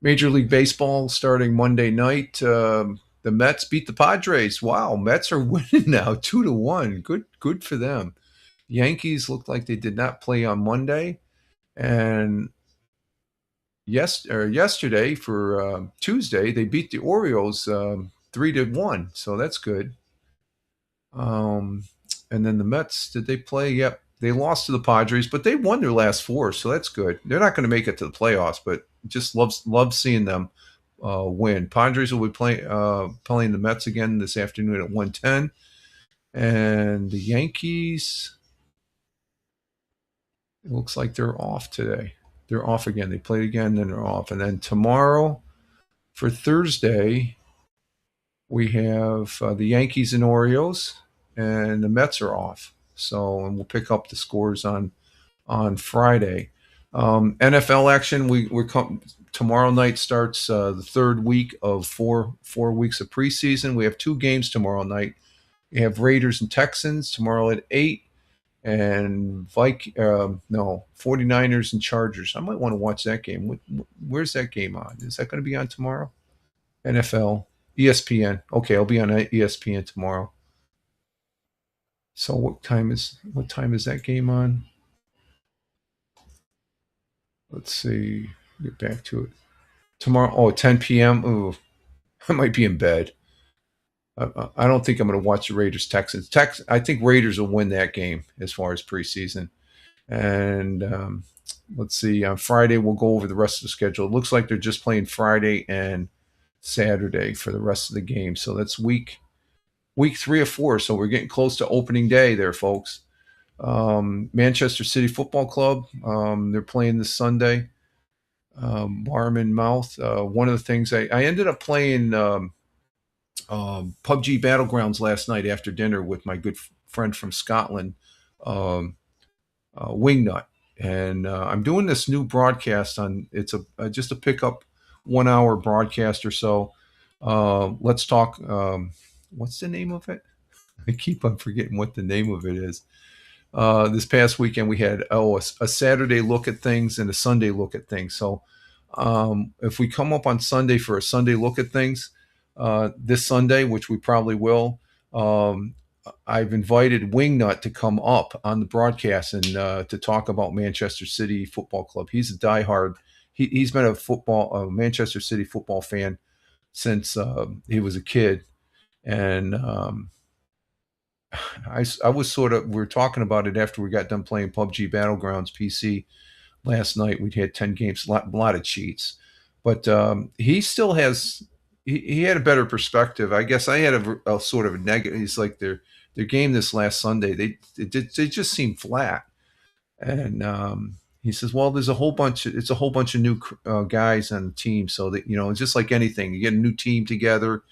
Major League Baseball starting Monday night. The Mets beat the Padres. Wow, Mets are winning now, 2-1. Good for them. Yankees looked like they did not play on Monday, and yesterday for Tuesday they beat the Orioles 3-1. So that's good. And then the Mets, did they play? Yep, they lost to the Padres, but they won their last 4, so that's good. They're not going to make it to the playoffs, but just love seeing them win. Padres will be playing the Mets again this afternoon at 1:10, and the Yankees, it looks like they're off today. They're off again. They played again, then they're off. And then tomorrow, for Thursday, we have the Yankees and Orioles, and the Mets are off. So, and we'll pick up the scores on Friday. NFL action. Tomorrow night starts the third week of four weeks of preseason. We have 2 games tomorrow night. We have Raiders and Texans tomorrow at 8, and 49ers and Chargers. I might want to watch that game. Where's that game on? Is that going to be on tomorrow? NFL, ESPN. Okay, I'll be on ESPN tomorrow. So what time is that game on? Let's see. Get back to it. Tomorrow, 10 p.m. Ooh, I might be in bed. I don't think I'm going to watch the Raiders Texans. I think Raiders will win that game as far as preseason. And let's see. On Friday, we'll go over the rest of the schedule. It looks like they're just playing Friday and Saturday for the rest of the game. So that's week 3 or 4. So we're getting close to opening day there, folks. Manchester City Football Club, they're playing this Sunday. Barman Mouth. One of the things I ended up playing PUBG Battlegrounds last night after dinner with my good friend from Scotland, um, Wingnut, and I'm doing this new broadcast on. It's a just a pickup 1 hour broadcast or so. Let's talk. What's the name of it? I keep on forgetting what the name of it is. This past weekend we had a Saturday look at things and a Sunday look at things. So if we come up on Sunday for a Sunday look at things, this Sunday, which we probably will, um, I've invited Wingnut to come up on the broadcast and to talk about Manchester City Football Club. He's a diehard. He's been a Manchester City football fan since he was a kid, and I was sort of we were talking about it after we got done playing PUBG Battlegrounds PC last night. We'd had 10 games, a lot of cheats, but he still has. He had a better perspective. I guess I had a sort of a negative. He's like their game this last Sunday. They just seemed flat, and he says, "Well, there's a whole bunch. It's a whole bunch of new guys on the team. So that it's just like anything. You get a new team together,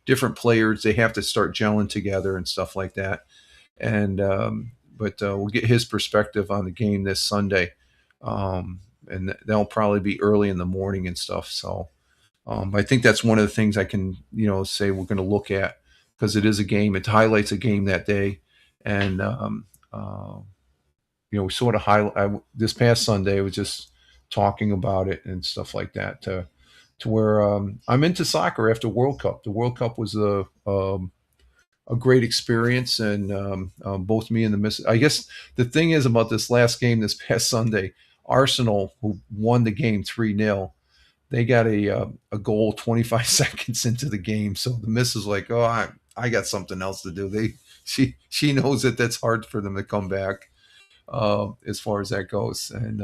different players. They have to start gelling together and stuff like that. And but we'll get his perspective on the game this Sunday, and that'll probably be early in the morning and stuff. So I think that's one of the things I can say we're going to look at because it is a game. It highlights a game that day, and we sort of highlight this past Sunday. I was just talking about it and stuff like that to where I'm into soccer after World Cup. The World Cup was a great experience, and both me and the miss. I guess the thing is about this last game this past Sunday, Arsenal, who won the game 3-0, they got a goal 25 seconds into the game. So the miss is like, oh, I got something else to do. She knows that that's hard for them to come back as far as that goes. And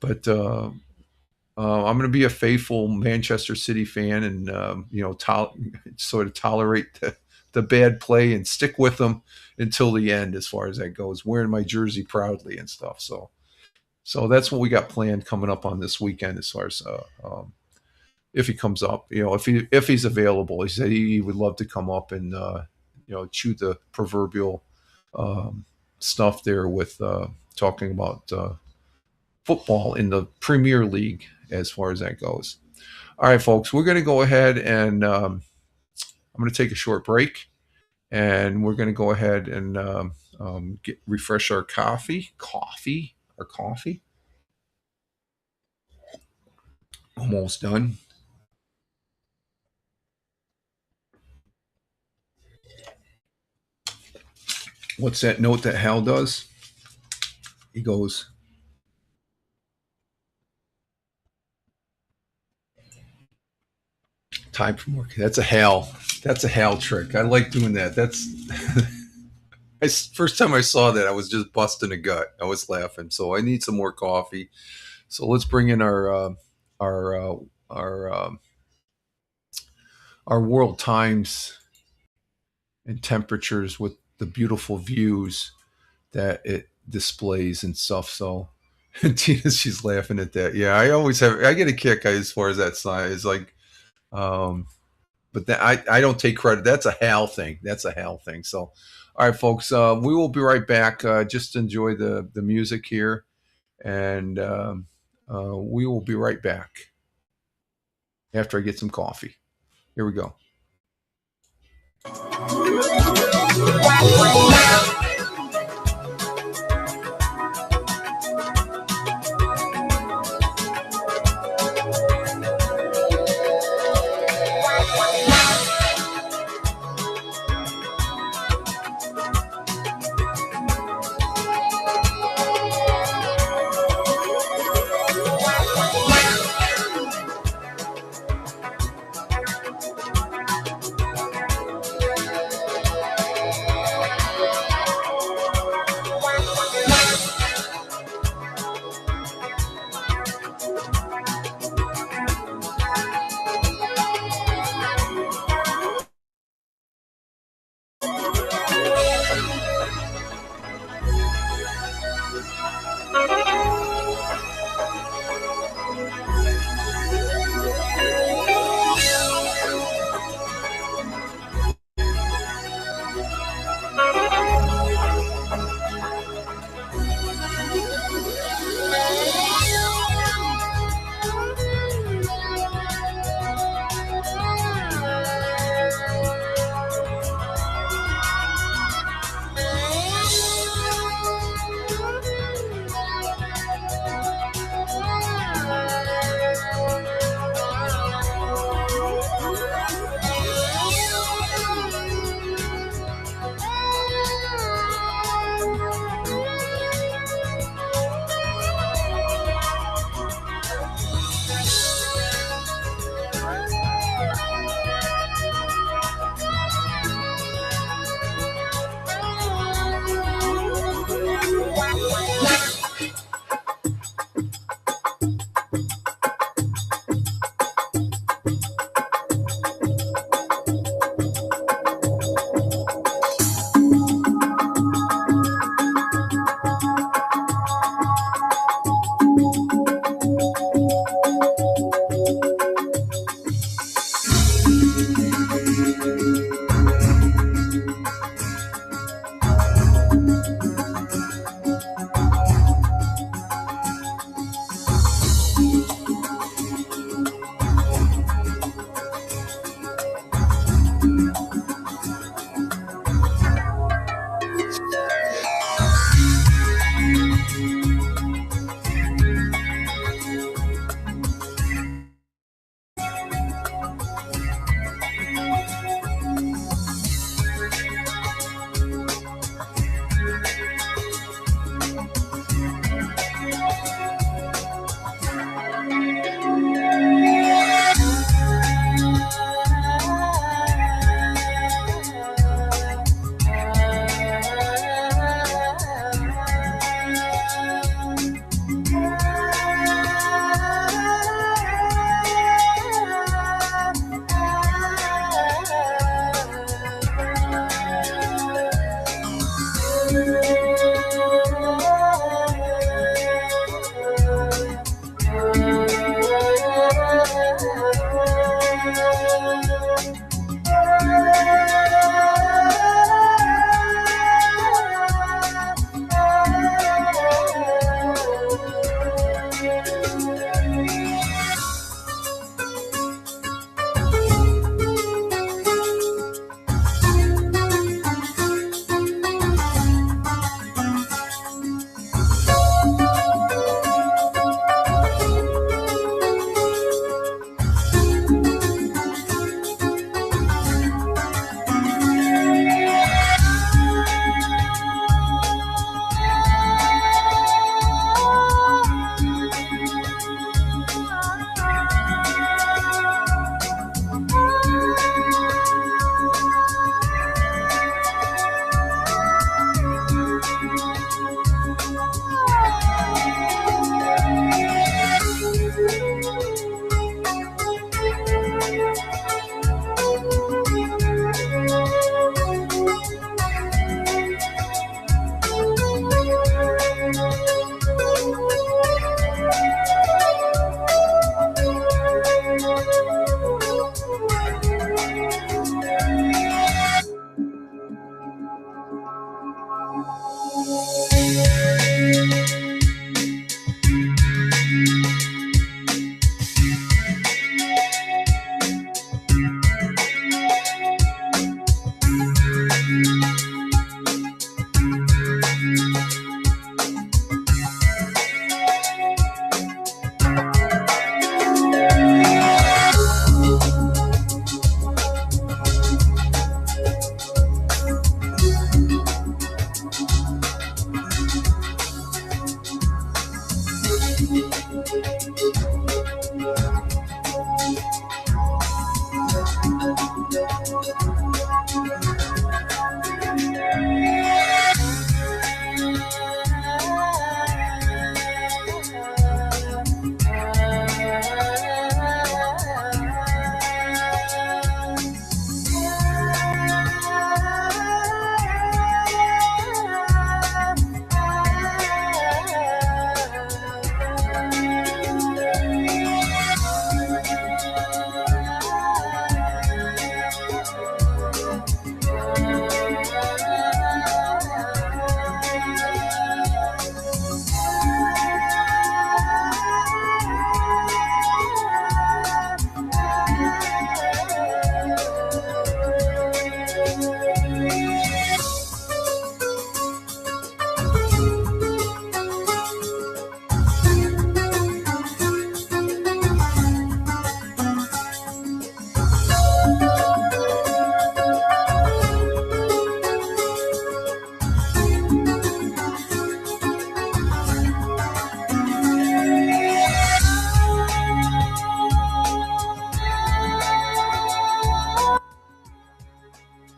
but I'm going to be a faithful Manchester City fan, and sort of tolerate the bad play and stick with them until the end, as far as that goes. Wearing my jersey proudly and stuff. So that's what we got planned coming up on this weekend, as far as if he comes up, if he's available. He said he would love to come up and chew the proverbial stuff there with talking about football in the Premier League, as far as that goes. All right, folks, we're going to go ahead and I'm going to take a short break, and we're going to go ahead and refresh our coffee. Almost done. What's that note that Hal does? He goes, time for more. That's a Hal trick. I like doing that. First time I saw that, I was just busting a gut. I was laughing. So I need some more coffee. So let's bring in our world times and temperatures with the beautiful views that it displays and stuff. So Tina, she's laughing at that. Yeah, I get a kick as far as that side is like, but that I don't take credit. That's a Hal thing. So, all right, folks, we will be right back. Just enjoy the music here, and we will be right back after I get some coffee. Here we go.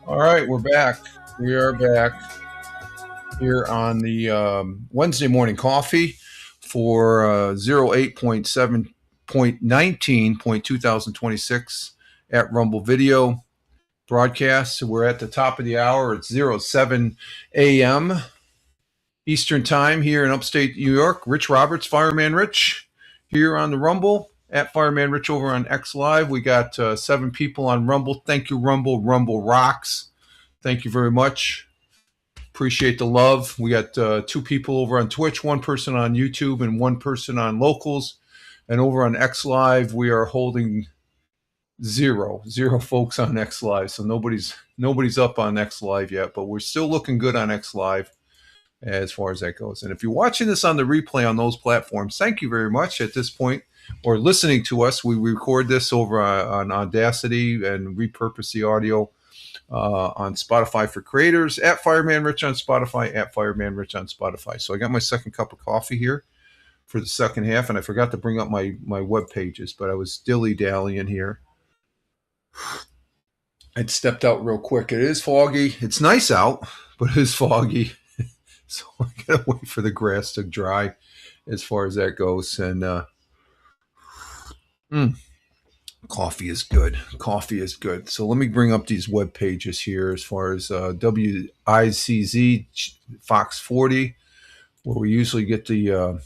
All right, we're back. We are back here on the Wednesday morning coffee for 08.7.19.2026 at Rumble Video broadcast. So we're at the top of the hour. It's 07 a.m. Eastern Time here in upstate New York. Rich Roberts, Fireman Rich, here on the Rumble. At Fireman Rich over on X Live. We got 7 people on Rumble. Thank you, Rumble. Rumble rocks. Thank you very much. Appreciate the love. We got 2 people over on Twitch, 1 person on YouTube, and 1 person on Locals. And over on X Live, we are holding zero folks on X Live. So nobody's up on X Live yet, but we're still looking good on X Live as far as that goes. And if you're watching this on the replay on those platforms, thank you very much at this point, or listening to us. We record this over on Audacity and repurpose the audio on Spotify for creators, at Fireman Rich on Spotify, at Fireman Rich on Spotify. So I got my second cup of coffee here for the second half, and I forgot to bring up my web pages, but I was dilly-dallying here. I'd stepped out real quick. It is foggy. It's nice out, but it is foggy. So I gotta wait for the grass to dry as far as that goes. And coffee is good. Coffee is good. So let me bring up these web pages here as far as WICZ Fox 40, where we usually get the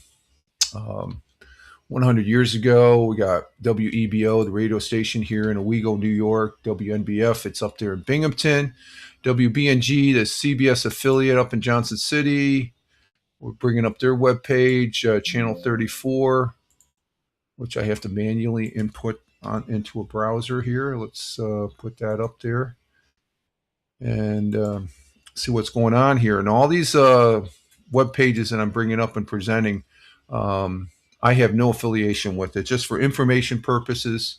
100 years ago. We got WEBO, the radio station here in Owego, New York. WNBF, it's up there in Binghamton. WBNG, the CBS affiliate up in Johnson City. We're bringing up their webpage, channel 34, which I have to manually input into a browser here. Let's put that up there and see what's going on here. And all these web pages that I'm bringing up and presenting, I have no affiliation with it, just for information purposes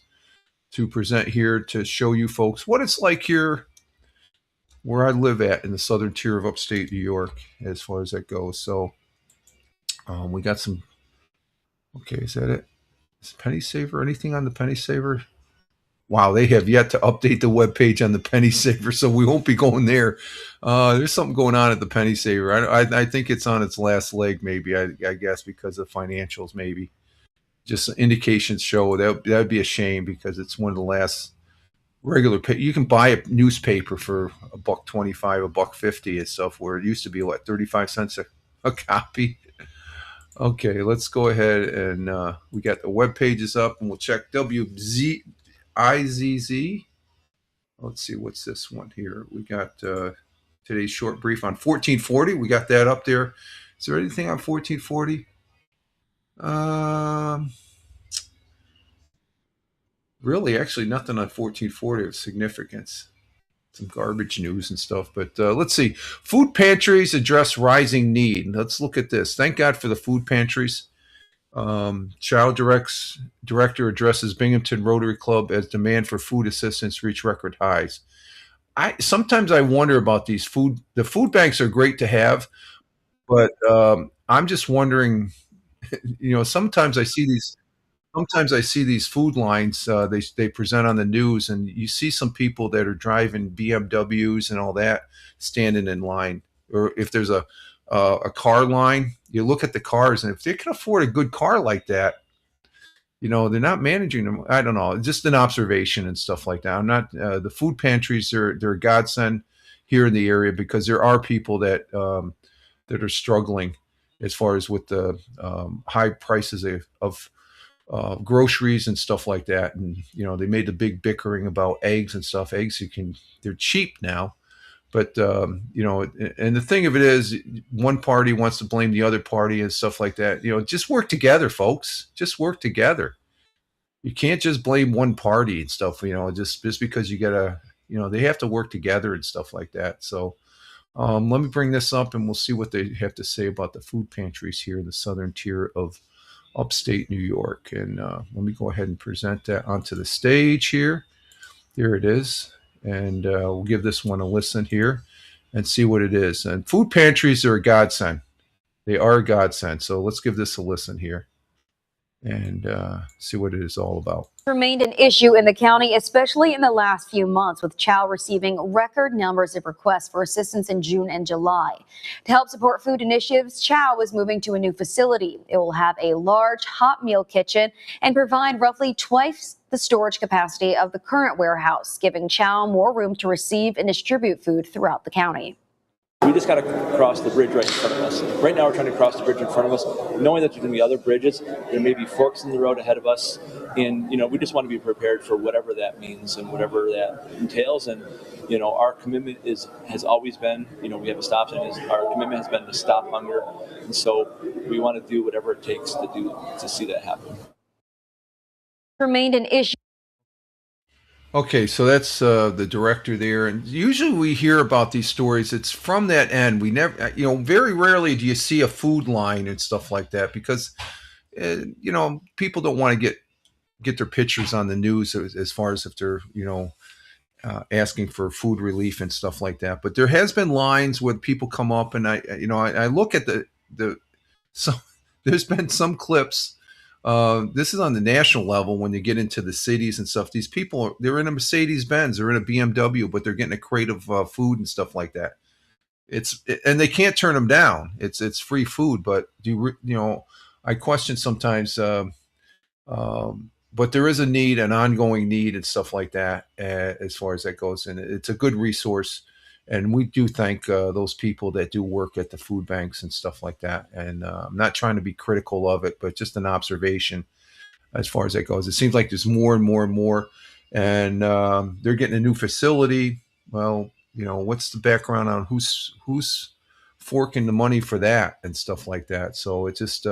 to present here to show you folks what it's like here where I live at in the southern tier of upstate New York as far as that goes. So we got some, okay, is that it? Is Penny Saver, anything on the Penny Saver? Wow, they have yet to update the webpage on the Penny Saver, so we won't be going there. There's something going on at the Penny Saver. I think it's on its last leg, maybe, I guess, because of financials, maybe. Just indications show that would be a shame because it's one of the last regular. You can buy a newspaper for $1.25, $1.50 and stuff, where it used to be, 35 cents a copy. Okay, let's go ahead and we got the web pages up, and we'll check WIZZ. Let's see, what's this one here? We got today's short brief on 1440. We got that up there. Is there anything on 1440? Really, actually, nothing on 1440 of significance. Some garbage news and stuff. But let's see. Food pantries address rising need. Let's look at this. Thank God for the food pantries. Child director addresses Binghamton Rotary Club as demand for food assistance reach record highs. Sometimes I wonder about these food. The food banks are great to have, but I'm just wondering. Sometimes I see these food lines they present on the news, and you see some people that are driving BMWs and all that standing in line. Or if there's a car line, you look at the cars, and if they can afford a good car like that, they're not managing them. I don't know, just an observation and stuff like that. I'm not the food pantries. They're a godsend here in the area because there are people that are struggling as far as with the high prices of groceries and stuff like that. And they made the big bickering about eggs and stuff. Eggs, they're cheap now, but and the thing of it is, one party wants to blame the other party and stuff like that. Just work together, folks. Just work together. You can't just blame one party and stuff. Just because you gotta, they have to work together and stuff like that. So let me bring this up, and we'll see what they have to say about the food pantries here in the southern tier of upstate New York. And let me go ahead and present that onto the stage here. Here it is. And we'll give this one a listen here and see what it is. And food pantries are a godsend. They are a godsend. So let's give this a listen here. and see what it is all about.
Remained an issue in the county, especially in the last few months, with CHOW receiving record numbers of requests for assistance in June and July. To help support food initiatives, CHOW is moving to a new facility. It will have a large hot meal kitchen and provide roughly twice the storage capacity of the current warehouse, giving CHOW more room to receive and distribute food throughout the county.
We just got to cross the bridge right in front of us. Right now we're trying to cross the bridge in front of us, knowing that there's going to be other bridges. There may be forks in the road ahead of us. And, we just want to be prepared for whatever that means and whatever that entails. And, our commitment has always been, we have a stop sign. Our commitment has been to stop hunger. And so we want to do whatever it takes to see that happen.
Remained an issue.
Okay, so that's the director there, and usually we hear about these stories. It's from that end. We never, very rarely do you see a food line and stuff like that because, people don't want to get their pictures on the news as far as if they're, asking for food relief and stuff like that. But there has been lines where people come up, and I look at so there's been some clips. This is on the national level when you get into the cities and stuff. These people, they're in a Mercedes-Benz, they're in a BMW, but they're getting a crate of food and stuff like that. And they can't turn them down. It's free food, but I question sometimes. But there is a need, an ongoing need, and stuff like that as far as that goes. And it's a good resource. And we do thank those people that do work at the food banks and stuff like that. And I'm not trying to be critical of it, but just an observation as far as that goes. It seems like there's more and more and more. And they're getting a new facility. Well, what's the background on who's forking the money for that and stuff like that? So it just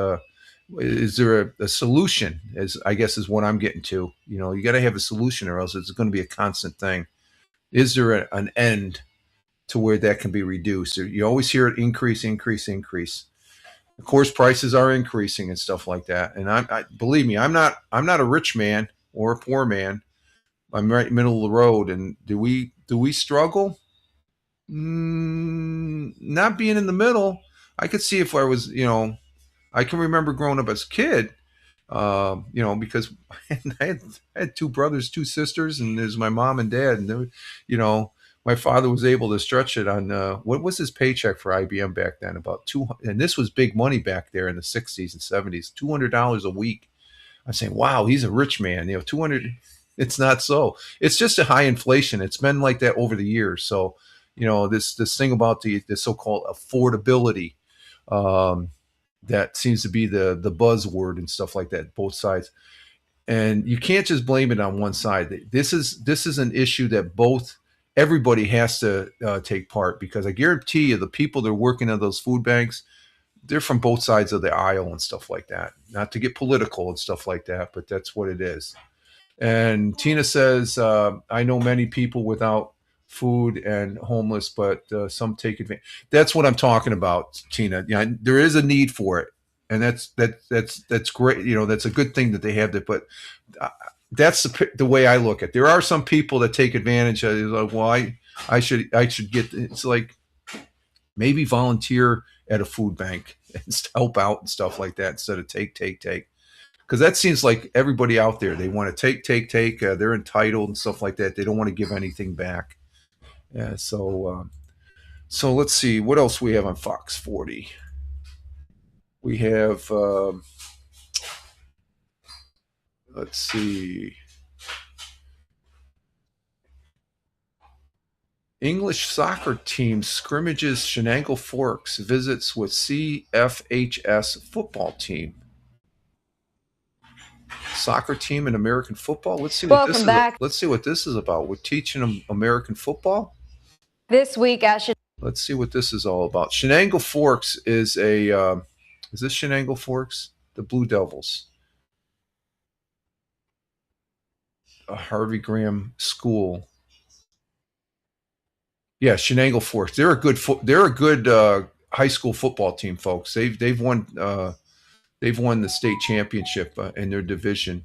is there a solution? I guess is what I'm getting to. You got to have a solution, or else it's going to be a constant thing. Is there an end to where that can be reduced? You always hear it increase. Of course, prices are increasing and stuff like that. And I believe me, I'm not a rich man or a poor man. I'm right middle of the road. And do we struggle? Not being in the middle. I could see if I was, I can remember growing up as a kid, because I had two brothers, two sisters, and there's my mom and dad, and my father was able to stretch it on what was his paycheck for IBM back then? About $200, and this was big money back there in the 60s and 70s, $200 a week. I'm saying, wow, he's a rich man. 200. It's not so. It's just a high inflation. It's been like that over the years. So, this thing about the so-called affordability, that seems to be the buzzword and stuff like that, both sides. And you can't just blame it on one side. This is an issue that everybody has to take part, because I guarantee you the people that are working on those food banks, they're from both sides of the aisle and stuff like that. Not to get political and stuff like that, but that's what it is. And Tina says, I know many people without food and homeless, but some take advantage. That's what I'm talking about, Tina. There is a need for it, and that's great. That's a good thing that they have that. But that's the way I look at it. There are some people that take advantage of it. Like, well, I should get. It's like maybe volunteer at a food bank and help out and stuff like that instead of take. Because that seems like everybody out there, they want to take. They're entitled and stuff like that. They don't want to give anything back. Yeah, so let's see what else we have on Fox 40. We have let's see, English soccer team scrimmages Shenango Forks, visits with CFHS football team. Soccer team in American football. Let's see what let's see what this is about. We're teaching them American football
this week.
Let's see what this is all about. Shenango Forks is is this Shenango Forks? The Blue Devils, a Harvey Graham school. Yeah, Shenango Forks. They're a good high school football team, folks. They've won the state championship in their division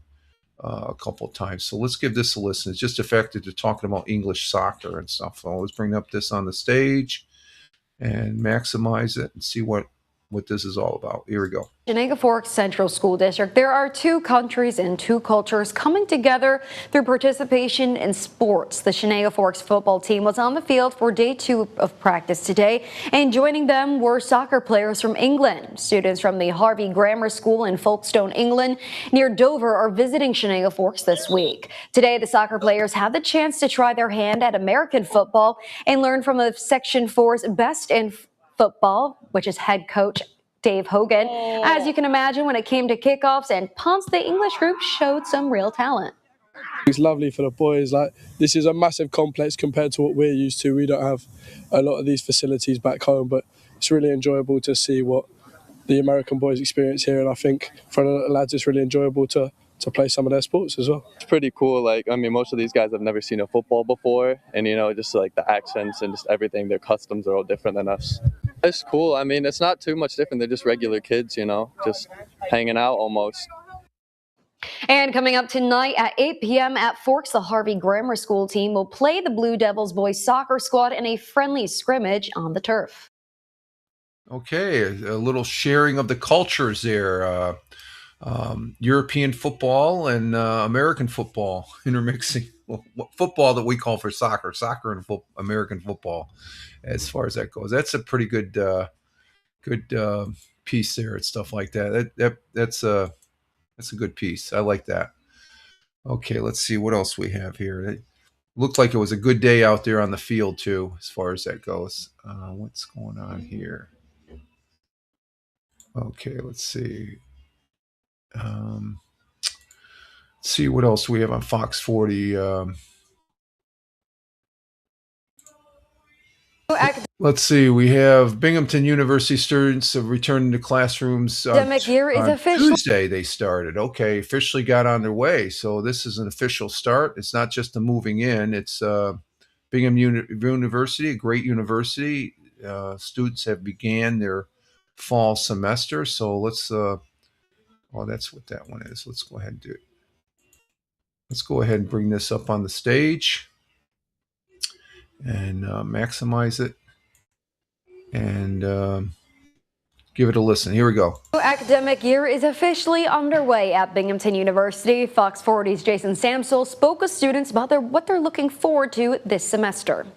a couple of times. So let's give this a listen. It's just the fact that they're talking about English soccer and stuff. So let's bring up this on the stage and maximize it and see what what this is all about. Here we go.
Chenega Forks Central School District. There are two countries and two cultures coming together through participation in sports. The Chenega Forks football team was on the field for day 2 of practice today, and joining them were soccer players from England. Students from the Harvey Grammar School in Folkestone, England, near Dover, are visiting Chenega Forks this week. Today, the soccer players had the chance to try their hand at American football and learn from a Section 4's best in football, which is head coach Dave Hogan. As you can imagine, when it came to kickoffs and punts, the English group showed some real talent.
It's lovely for the boys. Like, this is a massive complex compared to what we're used to. We don't have a lot of these facilities back home, but it's really enjoyable to see what the American boys experience here. And I think for the lads, it's really enjoyable to play some of their sports as well.
It's pretty cool. Like, I mean, most of these guys have never seen a football before, and just like the accents and just everything, their customs are all different than us. It's cool. I mean, it's not too much different. They're just regular kids, just hanging out almost.
And coming up tonight at 8 p.m. at Forks, the Harvey Grammar School team will play the Blue Devils boys soccer squad in a friendly scrimmage on the turf.
Okay, a little sharing of the cultures there. European football and American football intermixing. Well, football that we call for soccer and American football, as far as that goes. That's a pretty good piece there and stuff like that. That's a good piece. I like that. Okay, let's see what else we have here. It looked like it was a good day out there on the field too, as far as that goes. What's going on here? Okay, let's see. See what else we have on Fox 40. Let's see. We have Binghamton University students returning to classrooms
Academic year is
on
official.
Tuesday. They started. Okay, officially got on their way. So this is an official start. It's not just a moving in. It's Bingham University, a great university. Students have began their fall semester. So let's. Oh, that's what that one is. Let's go ahead and do it. Let's go ahead and bring this up on the stage and maximize it and give it a listen. Here we go.
Academic year is officially underway at Binghamton University. Fox 40's Jason Samsel spoke with students about what they're looking forward to this semester.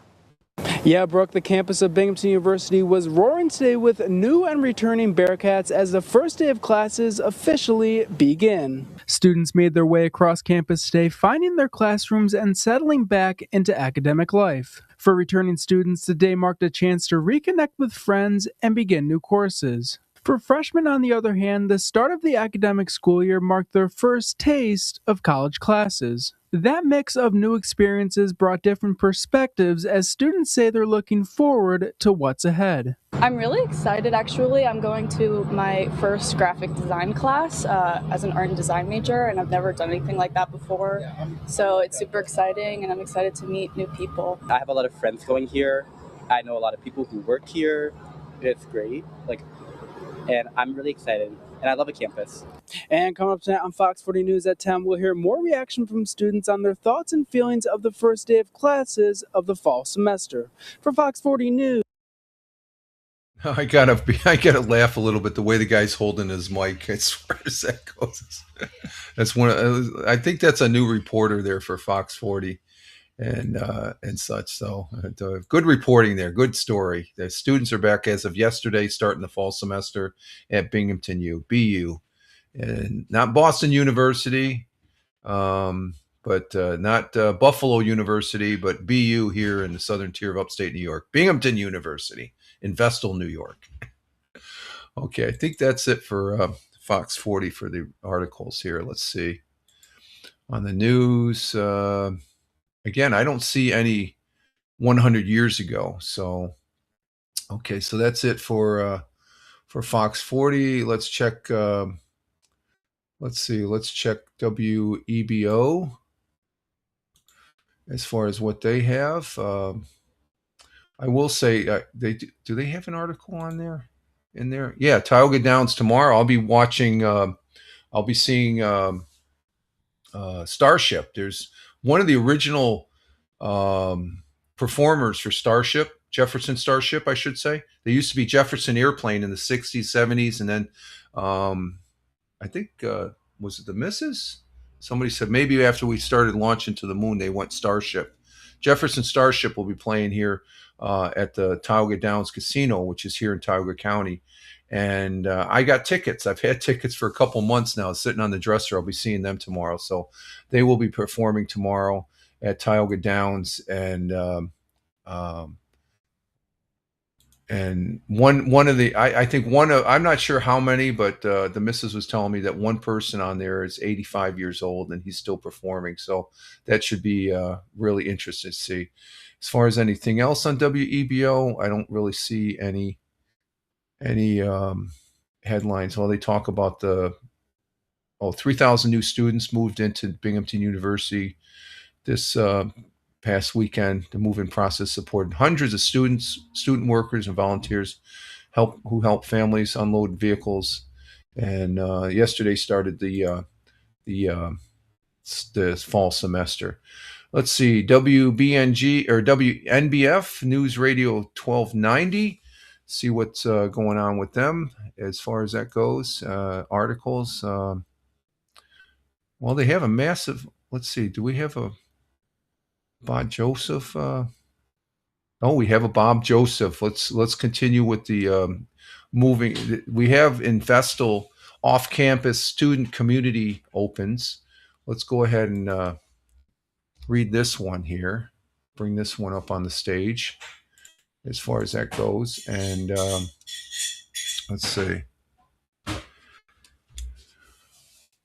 Yeah, Brooke, the campus of Binghamton University was roaring today with new and returning Bearcats as the first day of classes officially begin. Students made their way across campus today, finding their classrooms and settling back into academic life. For returning students, today marked a chance to reconnect with friends and begin new courses. For freshmen, on the other hand, the start of the academic school year marked their first taste of college classes. That mix of new experiences brought different perspectives as students say they're looking forward to what's ahead.
I'm really excited, actually. I'm going to my first graphic design class as an art and design major, and I've never done anything like that before. So it's super exciting, and I'm excited to meet new people.
I have a lot of friends going here. I know a lot of people who work here. It's great. And I'm really excited, and I love the campus.
And coming up tonight on Fox 40 News at 10, we'll hear more reaction from students on their thoughts and feelings of the first day of classes of the fall semester. For Fox 40 News.
I gotta laugh a little bit the way the guy's holding his mic as far as that goes. That's I think that's a new reporter there for Fox 40 and such. So good reporting there. Good story. The students are back as of yesterday, starting the fall semester at Binghamton BU, and not Boston University, but not Buffalo University, but BU here in the southern tier of upstate New York. Binghamton University in Vestal, New York. Okay, I think that's it for Fox 40 for the articles here. Let's see. On the news, again, I don't see any 100 years ago. So, okay, so that's it for Fox 40. Let's check. Let's see. Let's check WEBO as far as what they have. I will say do they have an article on there? In there? Yeah, Tioga Downs tomorrow. I'll be watching. I'll be seeing Starship. There's one of the original performers for Starship Jefferson Starship, I should say. They used to be Jefferson Airplane in the 60s, 70s, and then I think was it the Misses? Somebody said maybe after we started launching to the moon, they went Starship. Jefferson Starship will be playing here at the Tioga Downs Casino, which is here in Tioga County. And I got tickets. I've had tickets for a couple months now, sitting on the dresser. I'll be seeing them tomorrow. So they will be performing tomorrow at Tioga Downs. And one of the I think one of, I'm not sure how many, but the missus was telling me that one person on there is 85 years old and he's still performing. So that should be really interesting to see. As far as anything else on WEBO, I don't really see any headlines. Well, they talk about 3,000 new students moved into Binghamton University this past weekend. The move-in process supported hundreds of students, student workers, and volunteers who help families unload vehicles. And yesterday started the fall semester. Let's see, WBNG or WNBF News Radio 1290. See what's going on with them as far as that goes. Articles. Well, they have a massive. Let's see. Do we have a Bob Joseph? We have a Bob Joseph. Let's continue with the moving. We have in Vestal off-campus student community opens. Let's go ahead and read this one here. Bring this one up on the stage as far as that goes. And let's see.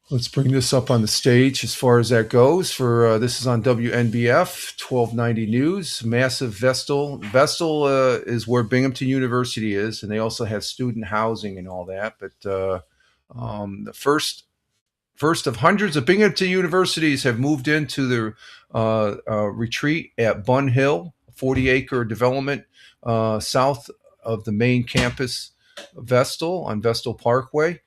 Let's bring this up on the stage as far as that goes. For this is on WNBF 1290 News. Massive Vestal. Vestal is where Binghamton University is, and they also have student housing and all that. But the first of hundreds of Binghamton universities have moved into the retreat at Bun Hill, 40-acre development south of the main campus, Vestal, on Vestal Parkway.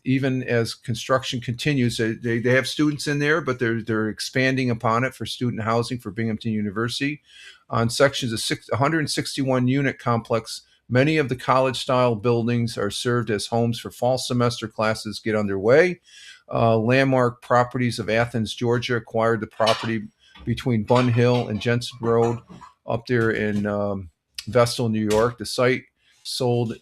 Even as construction continues, they have students in there, but they're expanding upon it for student housing for Binghamton University. On sections of 161 unit complex, many of the college-style buildings are served as homes for fall semester classes get underway. Landmark Properties of Athens, Georgia, acquired the property between Bun Hill and Jensen Road up there in Vestal, New York. The site sold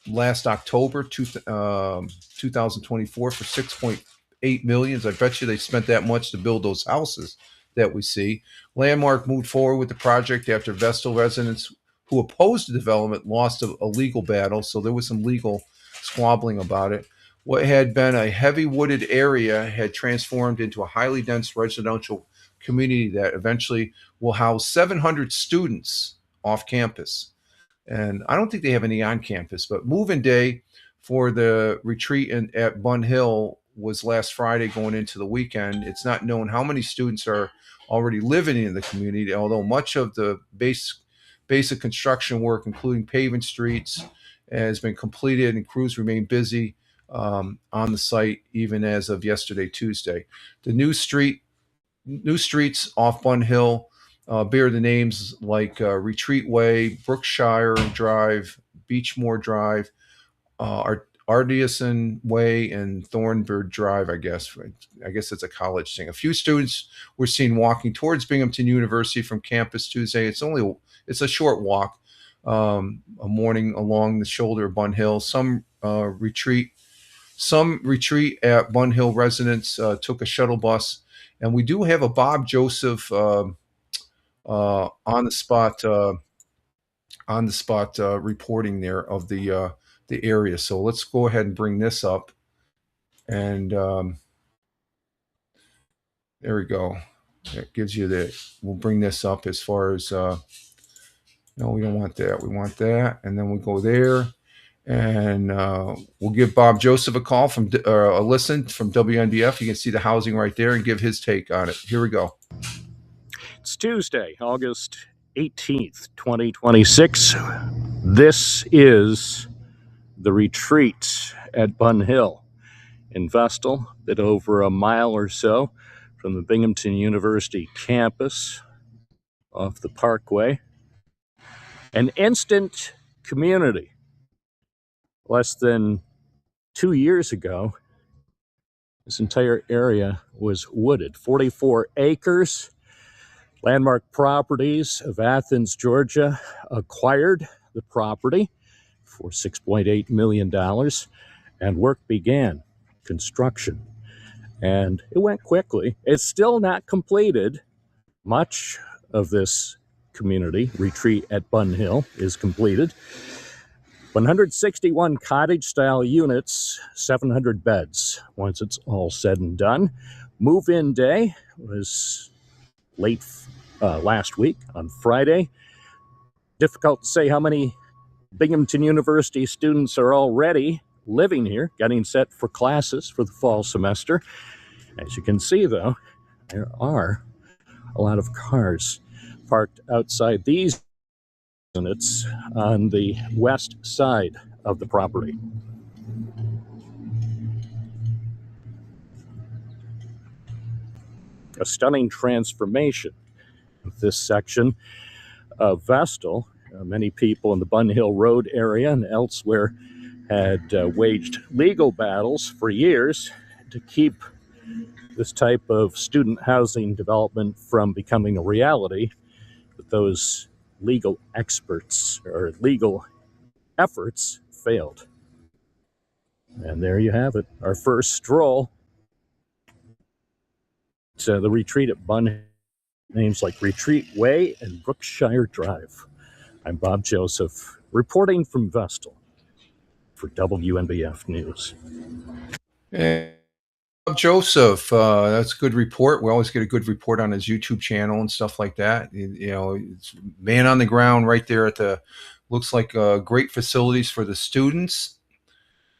last October 2024 for $6.8 million. I bet you they spent that much to build those houses that we see. Landmark moved forward with the project after Vestal residents who opposed the development lost a legal battle, so there was some legal squabbling about it. What had been a heavy wooded area had transformed into a highly dense residential community that eventually will house 700 students off campus. And I don't think they have any on campus, but move-in day for the retreat at Bun Hill was last Friday going into the weekend. It's not known how many students are already living in the community, although much of the basic construction work, including paving streets, has been completed and crews remain busy on the site even as of yesterday, Tuesday. The new streets off Bun Hill bear the names like Retreat Way, Brookshire Drive, Beechmore Drive, Ardison Way, and Thornbird Drive, I guess. I guess it's a college thing. A few students were seen walking towards Binghamton University from campus Tuesday. It's a short walk, a morning along the shoulder of Bun Hill. Some retreat at Bun Hill residents took a shuttle bus, and we do have a Bob Joseph on the spot reporting there of the area. So let's go ahead and bring this up, and there we go. That gives you we'll bring this up as far as no, we don't want that. We want that, and then we'll go there, and we'll give Bob Joseph a call a listen from WNBF. You can see the housing right there and give his take on it. Here we go.
It's Tuesday, August 18th, 2026. This is the retreat at Bun Hill in Vestal, a bit over a mile or so from the Binghamton University campus off the Parkway. An instant community. Less than 2 years ago, this entire area was wooded. 44 acres. Landmark Properties of Athens, Georgia acquired the property for $6.8 million, and work began, construction. And it went quickly. It's still not completed. Much of this community, Retreat at Bun Hill, is completed. 161 cottage-style units, 700 beds once it's all said and done. Move-in day was late last week on Friday. Difficult to say how many Binghamton University students are already living here, getting set for classes for the fall semester. As you can see, though, there are a lot of cars parked outside these units on the west side of the property. A stunning transformation of this section of Vestal. Many people in the Bun Hill Road area and elsewhere had waged legal battles for years to keep this type of student housing development from becoming a reality. But those legal experts or legal efforts failed. And there you have it, our first stroll to the Retreat at Bun Hill. Names like Retreat Way and Brookshire Drive. I'm Bob Joseph, reporting from Vestal for WNBF News.
Hey, Bob Joseph, that's a good report. We always get a good report on his YouTube channel and stuff like that. You know, it's man on the ground right there at the, looks like great facilities for the students.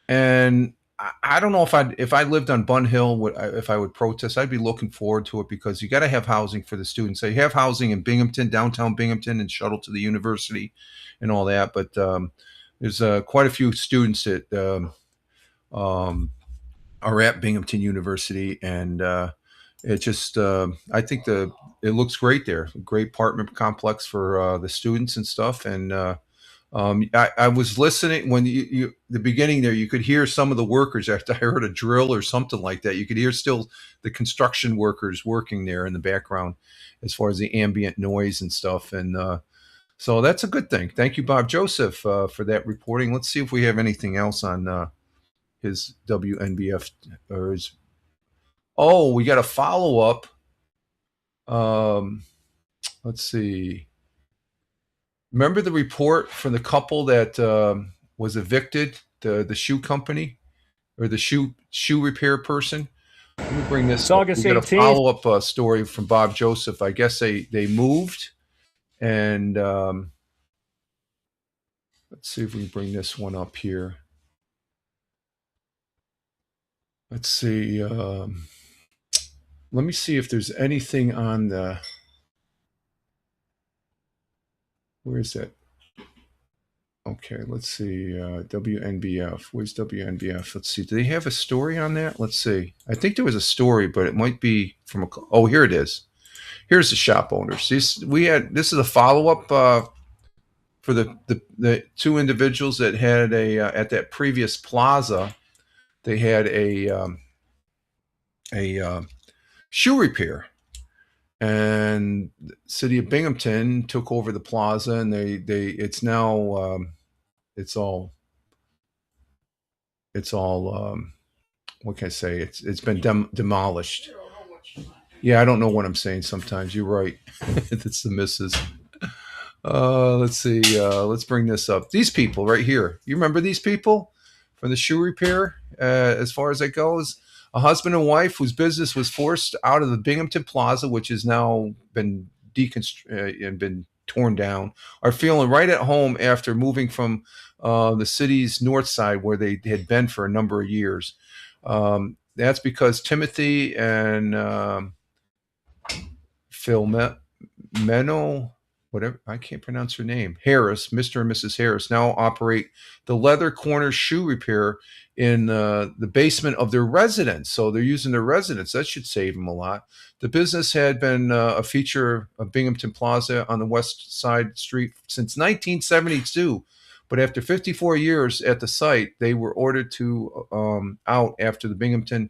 And I don't know if I lived on Bun Hill, if I would protest. I'd be looking forward to it because you got to have housing for the students. They have housing in Binghamton, downtown Binghamton, and shuttle to the university and all that. But there's quite a few students that are at Binghamton University, and it just I think it looks great there. Great apartment complex for the students and stuff. And I was listening when the beginning there, you could hear some of the workers after I heard a drill or something like that. You could hear still the construction workers working there in the background as far as the ambient noise and stuff. And so that's a good thing. Thank you, Bob Joseph, for that reporting. Let's see if we have anything else on his WNBF or his. Oh, we got a follow up. Let's see. Remember the report from the couple that was evicted, the shoe company or the shoe repair person? Let me bring this.
It's August 18th.
We got a follow-up story from Bob Joseph. I guess they moved, and let's see if we can bring this one up here. Let's see. Let me see if there's anything on the. Where is that? Okay, let's see. WNBF. Where's WNBF? Let's see. Do they have a story on that? Let's see. I think there was a story, but it might be from a. Oh, here it is. Here's the shop owners. This is a follow up for the two individuals that had at that previous plaza. They had a shoe repair. And the city of Binghamton took over the plaza, and it's now it's all what can I say? It's been demolished. Yeah, I don't know what I'm saying sometimes. You're right. It's the missus. Let's see. Let's bring this up. These people right here. You remember these people from the shoe repair? As far as that goes. A husband and wife whose business was forced out of the Binghamton Plaza, which has now been and been torn down, are feeling right at home after moving from the city's north side where they had been for a number of years. That's because Timothy and Phil Meno, whatever, I can't pronounce her name, Harris, Mr. and Mrs. Harris, now operate the Leather Corner Shoe Repair in the basement of their residence. So they're using their residence. That should save them a lot. The business had been a feature of Binghamton Plaza on the West Side Street since 1972. But after 54 years at the site, they were ordered to out after the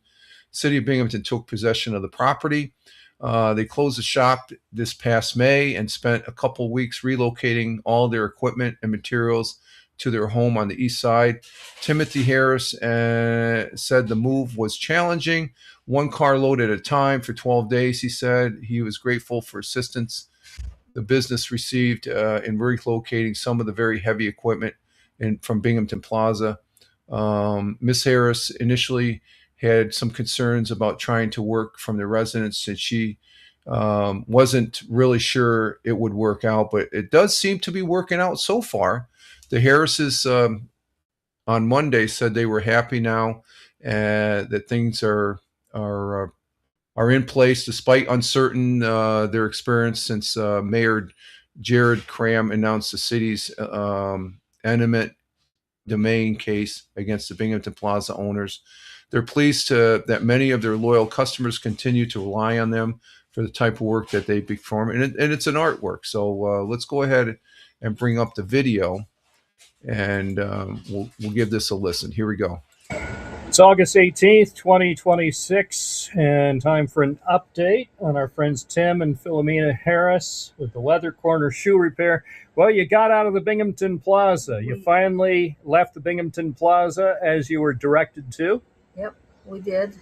city of Binghamton took possession of the property. They closed the shop this past May and spent a couple weeks relocating all their equipment and materials to their home on the east side. Timothy Harris said the move was challenging, one car load at a time for 12 days. He said he was grateful for assistance the business received in relocating some of the very heavy equipment from Binghamton Plaza. Miss Harris initially had some concerns about trying to work from the residence, and she wasn't really sure it would work out, but it does seem to be working out so far. The Harrises on Monday said they were happy now that things are in place despite uncertain their experience since Mayor Jared Cram announced the city's eminent domain case against the Binghamton Plaza owners. They're pleased that many of their loyal customers continue to rely on them for the type of work that they perform, and it's an artwork. So let's go ahead and bring up the video, and we'll give this a listen. Here we go.
It's August 18th, 2026, and time for an update on our friends Tim and Philomena Harris with the Leather Corner Shoe Repair. Well, you got out of the Binghamton Plaza. You finally left the Binghamton Plaza as you were directed to.
Yep, we did.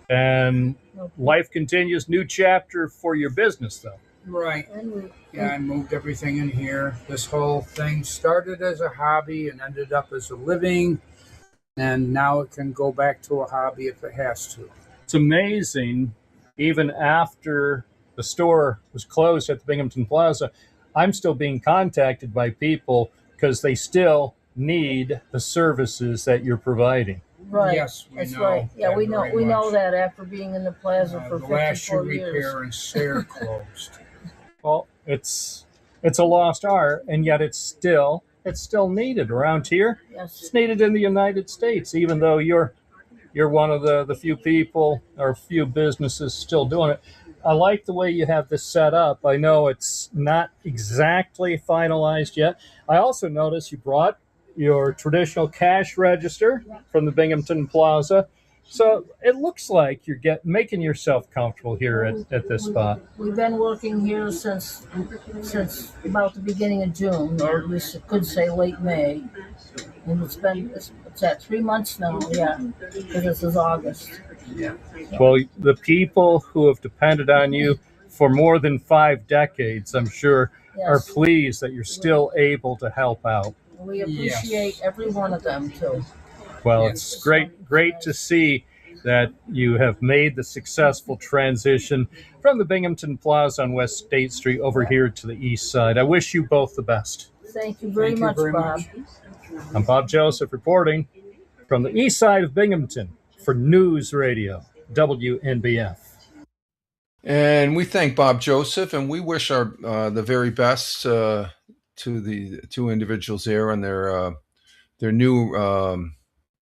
And life continues. New chapter for your business, though.
Right. Yeah, I moved everything in here. This whole thing started as a hobby and ended up as a living. And now it can go back to a hobby if it has to.
It's amazing, even after the store was closed at the Binghamton Plaza, I'm still being contacted by people because they still need the services that you're providing.
Right.
Yes,
that's right. Yeah, we know that after being in the plaza for
the last
54
shoe
years.
repair and Sayre closed.
Well, it's a lost art, and yet it's still needed around here.
Yes.
It's needed in the United States, even though you're one of the few people or few businesses still doing it. I like the way you have this set up. I know it's not exactly finalized yet. I also noticed you brought your traditional cash register from the Binghamton Plaza. So it looks like you're making yourself comfortable here at this spot.
We've been working here since about the beginning of June, or we could say late May. And it's at 3 months now, yeah, because this is August.
Yeah.
Well, the people who have depended on you for more than 5 decades, I'm sure, are pleased that you're still able to help out.
We appreciate every one of them, too.
Well, it's great to see that you have made the successful transition from the Binghamton Plaza on West State Street over here to the east side. I wish you both the best.
Thank you very much, Bob.
I'm Bob Joseph reporting from the east side of Binghamton for News Radio, WNBF.
And we thank Bob Joseph, and we wish our the very best to the two individuals there on their new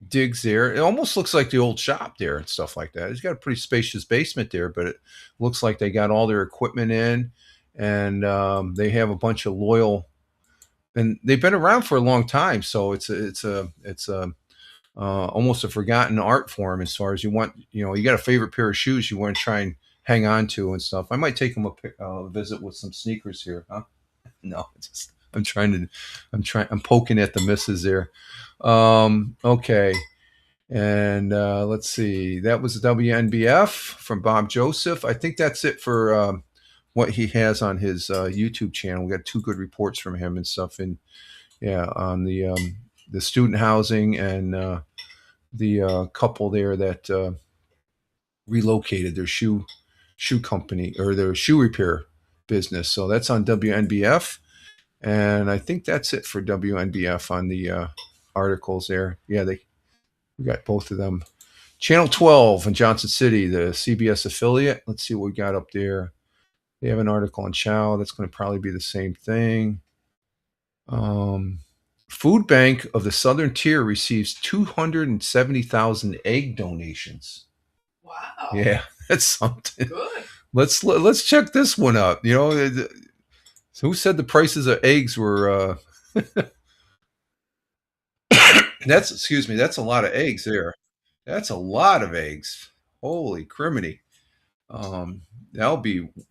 digs there. It almost looks like the old shop there and stuff like that. It's got a pretty spacious basement there, but it looks like they got all their equipment in, and they have a bunch of loyal, and they've been around for a long time. So it's almost a forgotten art form as far as you got a favorite pair of shoes you want to try and hang on to and stuff. I might take them a visit with some sneakers here, huh? No, I'm poking at the misses there. Okay. And let's see. That was WNBF from Bob Joseph. I think that's it for what he has on his YouTube channel. We got 2 good reports from him and stuff. And on the student housing and the couple there that relocated their shoe company or their shoe repair business. So that's on WNBF. And I think that's it for WNBF on the articles there. Yeah, we got both of them. Channel 12 in Johnson City, the CBS affiliate. Let's see what we got up there. They have an article on chow. That's going to probably be the same thing. Food Bank of the Southern Tier receives 270,000 egg donations.
Wow.
Yeah, that's something.
Good.
Let's check this one up. You know, who said the prices of eggs were? That's a lot of eggs there. That's a lot of eggs. Holy criminy! Um,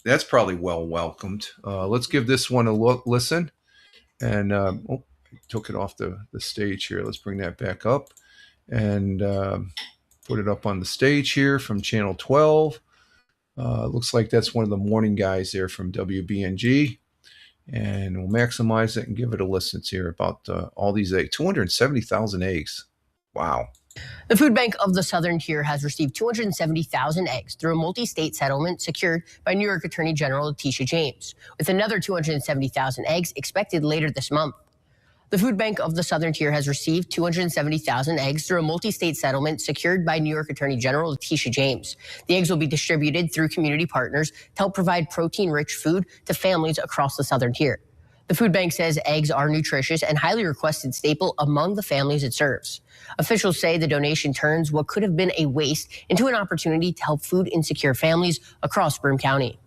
that's probably well welcomed. Let's give this one a listen. And I took it off the stage here. Let's bring that back up and put it up on the stage here from Channel 12. Looks like that's one of the morning guys there from WBNG. And we'll maximize it and give it a listen here about all these eggs. 270,000 eggs. Wow.
The Food Bank of the Southern Tier has received 270,000 eggs through a multi-state settlement secured by New York Attorney General Letitia James, with another 270,000 eggs expected later this month. The Food Bank of the Southern Tier has received 270,000 eggs through a multi-state settlement secured by New York Attorney General Letitia James. The eggs will be distributed through community partners to help provide protein-rich food to families across the Southern Tier. The food bank says eggs are nutritious and highly requested staple among the families it serves. Officials say the donation turns what could have been a waste into an opportunity to help food insecure families across Broome County.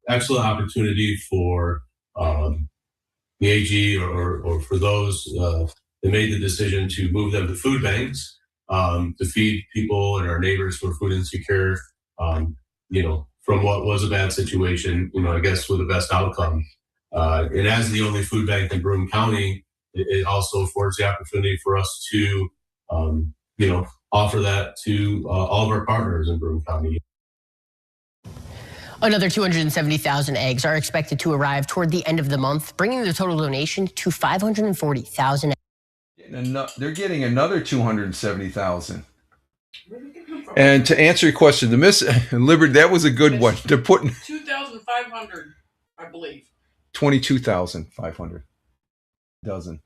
Excellent opportunity for the AG or for those that made the decision to move them to food banks to feed people and our neighbors who are food insecure, from what was a bad situation, I guess with the best outcome. And as the only food bank in Broome County, it also affords the opportunity for us to, offer that to all of our partners in Broome County.
Another 270,000 eggs are expected to arrive toward the end of the month, bringing the total donation to 540,000.
They're getting another 270,000. And to answer your question, the Miss Liberty, that was a good one. They're putting
2,500, I believe.
22,500 dozen.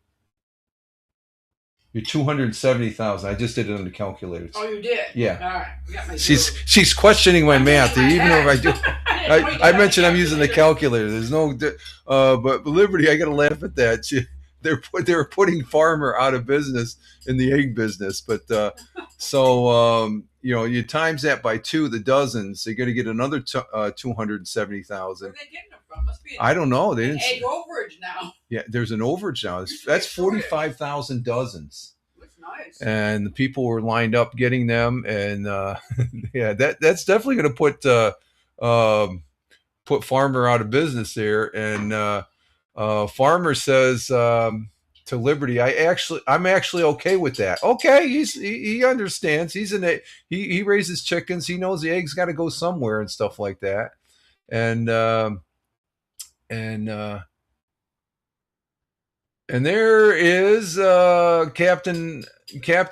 You're 270,000. I just did it on the calculator.
Oh, you did?
Yeah.
All right. You got my
She's questioning my math. Even though I do, I mentioned I'm using the calculator. There's no, but Liberty, I got to laugh at that. They're putting Farmer out of business in the egg business, but you times that by 2, the dozens. They're going to get another 270,000.
Where are they getting them from? Must be
I don't know. They didn't.
Egg overage now.
Yeah, there's an overage now. That's 45,000 dozens.
That's nice.
And the people were lined up getting them, and yeah, that's definitely going to put Farmer out of business there. And Farmer says to Liberty, I'm actually okay with that. Okay, he understands. He raises chickens. He knows the eggs got to go somewhere and stuff like that. And there is Captain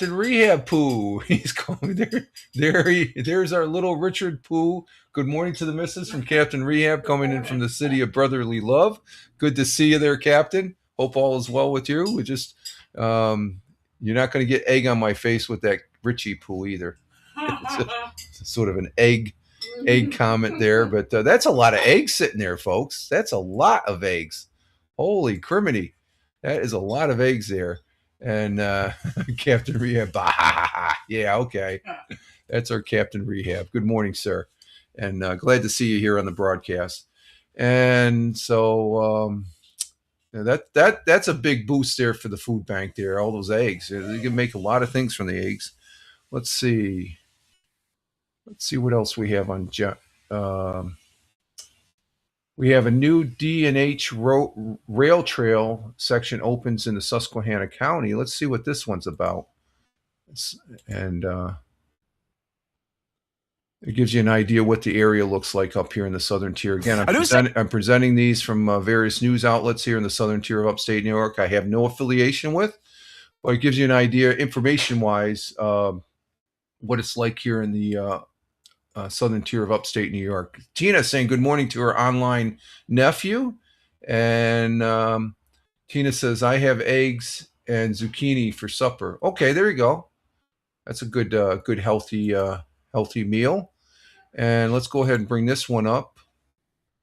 Rehab Pooh. He's coming there. There's our little Richard Pooh. Good morning to the missus from Captain Rehab, coming in from the city of brotherly love. Good to see you there, Captain. Hope all is well with you. We just you're not going to get egg on my face with that Richie Pooh either. It's sort of an egg comment there, but that's a lot of eggs sitting there, folks. That's a lot of eggs. Holy criminy. That is a lot of eggs there. And Captain Rehab, yeah, okay. That's our Captain Rehab. Good morning, sir. And glad to see you here on the broadcast. And so that's a big boost there for the food bank there, all those eggs. You can make a lot of things from the eggs. Let's see what else we have on we have a new D&H rail trail section opens in the Susquehanna County. Let's see what this one's about. And it gives you an idea what the area looks like up here in the Southern Tier. Again, I'm presenting these from various news outlets here in the Southern Tier of upstate New York. I have no affiliation with, but it gives you an idea, information-wise, what it's like here in the Southern Tier of upstate New York. Tina saying good morning to her online nephew. And Tina says, I have eggs and zucchini for supper. Okay, there you go. That's a good healthy meal. And let's go ahead and bring this one up.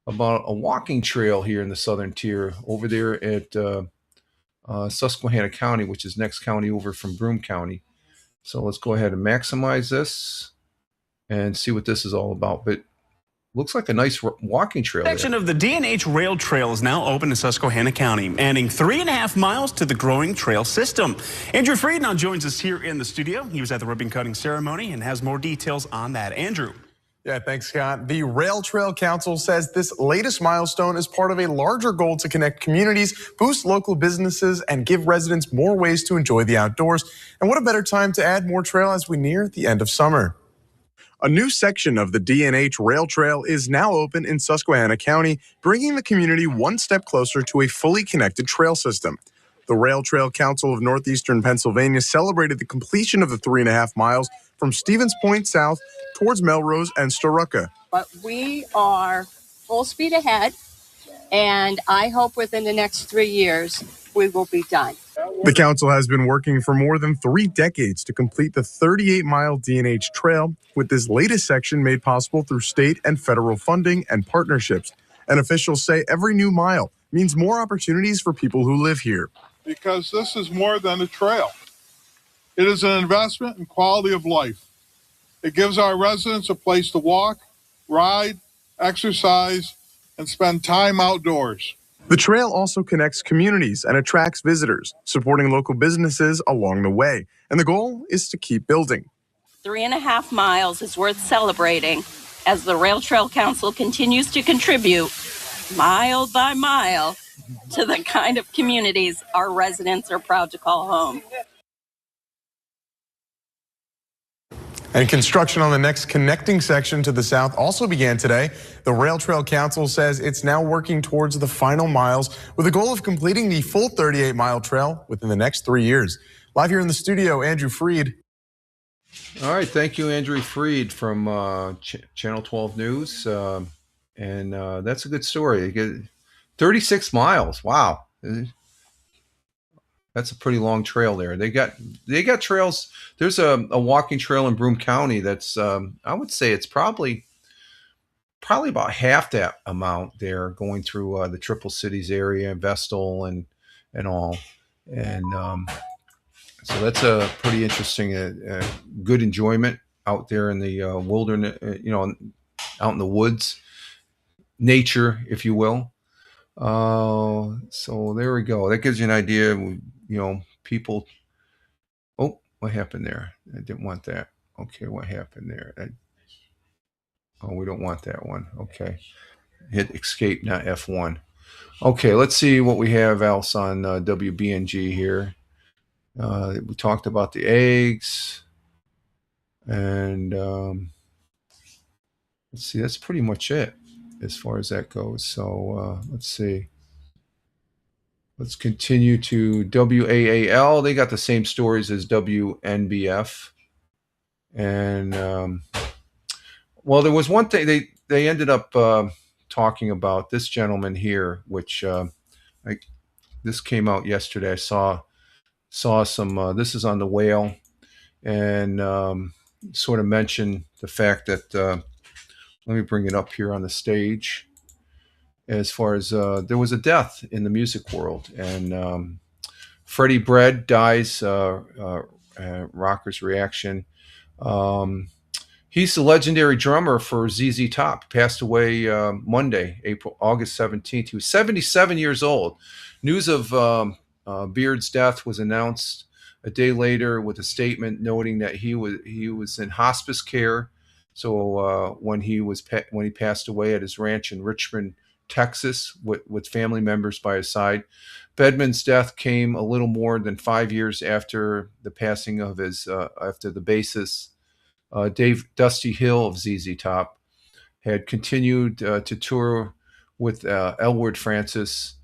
about a walking trail here in the southern tier over there at Susquehanna County, which is next county over from Broome County. So let's go ahead and maximize this and see what this is all about. But looks like a nice walking trail there.
Section of the D&H Rail Trail is now open in Susquehanna County, adding 3.5 miles to the growing trail system. Andrew Freed now joins us here in the studio. He was at the ribbon cutting ceremony and has more details on that. Andrew.
Yeah, thanks, Scott. The Rail Trail Council says this latest milestone is part of a larger goal to connect communities, boost local businesses, and give residents more ways to enjoy the outdoors. And what a better time to add more trail as we near the end of summer. A new section of the D&H Rail Trail is now open in Susquehanna County, bringing the community one step closer to a fully connected trail system. The Rail Trail Council of Northeastern Pennsylvania celebrated the completion of the 3.5 miles from Stevens Point south towards Melrose and Storuca.
But we are full speed ahead, and I hope within the next 3 years we will be done.
The council has been working for more than 3 decades to complete the 38-mile D&H Trail, with this latest section made possible through state and federal funding and partnerships. And officials say every new mile means more opportunities for people who live here.
Because this is more than a trail. It is an investment in quality of life. It gives our residents a place to walk, ride, exercise, and spend time outdoors.
The trail also connects communities and attracts visitors, supporting local businesses along the way. And the goal is to keep building.
3.5 miles is worth celebrating as the Rail Trail Council continues to contribute mile by mile to the kind of communities our residents are proud to call home.
And construction on the next connecting section to the south also began today. The Rail Trail Council says it's now working towards the final miles with a goal of completing the full 38-mile trail within the next 3 years. Live here in the studio, Andrew Freed.
All right, thank you, Andrew Freed from Channel 12 News. And that's a good story. 36 miles, wow. That's a pretty long trail there. They got trails. There's a walking trail in Broome County that's I would say it's probably about half that amount there, going through the Triple Cities area, Vestal and all. And so that's a pretty interesting, good enjoyment out there in the wilderness, out in the woods, nature, if you will. So there we go. That gives you an idea. People. Oh, what happened there? I didn't want that. Okay, what happened there? We don't want that one. Okay, hit escape, not F1. Okay, let's see what we have else on WBNG here. We talked about the eggs, and let's see. That's pretty much it as far as that goes. So let's see. Let's continue to WAAL. They got the same stories as WNBF. And, well, there was one thing they ended up talking about, this gentleman here, which this came out yesterday. I saw some, this is on the whale, and sort of mentioned the fact that, let me bring it up here on the stage. As far as there was a death in the music world, and Freddie Bread dies, Rocker's Reaction. He's the legendary drummer for ZZ Top. Passed away Monday, August 17th. He was 77 years old. News of Beard's death was announced a day later with a statement noting that he was in hospice care. So when he passed away at his ranch in Richmond, Texas, with family members by his side. Bedman's death came a little more than 5 years after the passing of after the bassist Dave Dusty Hill of ZZ Top had continued to tour with Elwood Francis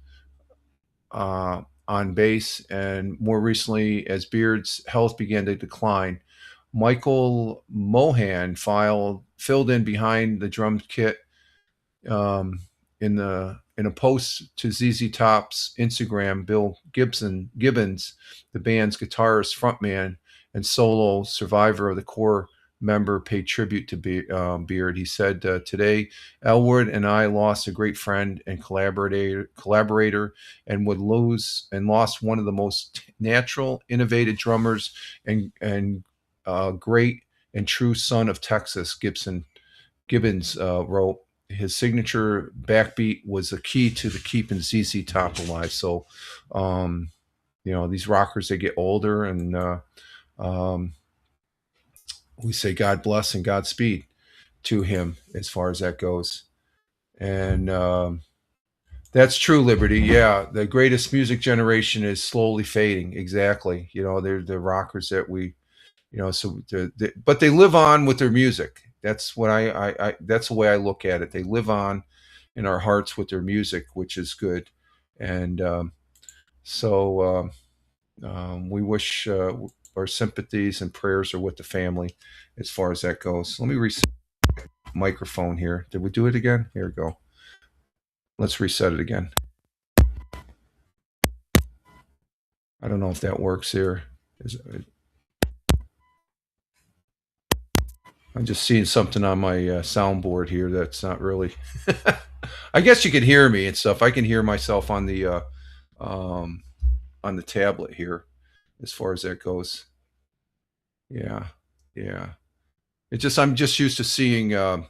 on bass, and more recently, as Beard's health began to decline, Michael Mohan filled in behind the drum kit. In a post to ZZ Top's Instagram, Bill Gibbons, the band's guitarist, frontman, and solo survivor of the core member paid tribute to Beard. He said, "Today, Elwood and I lost a great friend and collaborator, and lost one of the most natural, innovative drummers and great and true son of Texas." Gibbons wrote. His signature backbeat was the key to the keeping ZZ Top alive. So, these rockers, they get older, and we say God bless and Godspeed to him as far as that goes. And that's true, Liberty. Yeah, the greatest music generation is slowly fading. Exactly. They're the rockers that we, but they live on with their music. That's what that's the way I look at it. They live on in our hearts with their music, which is good. And we wish our sympathies and prayers are with the family as far as that goes. Let me reset the microphone here. Did we do it again? Here we go. Let's reset it again. I don't know if that works here. I'm just seeing something on my soundboard here that's not really. I guess you can hear me and stuff. I can hear myself on the tablet here, as far as that goes. Yeah. I'm just used to seeing the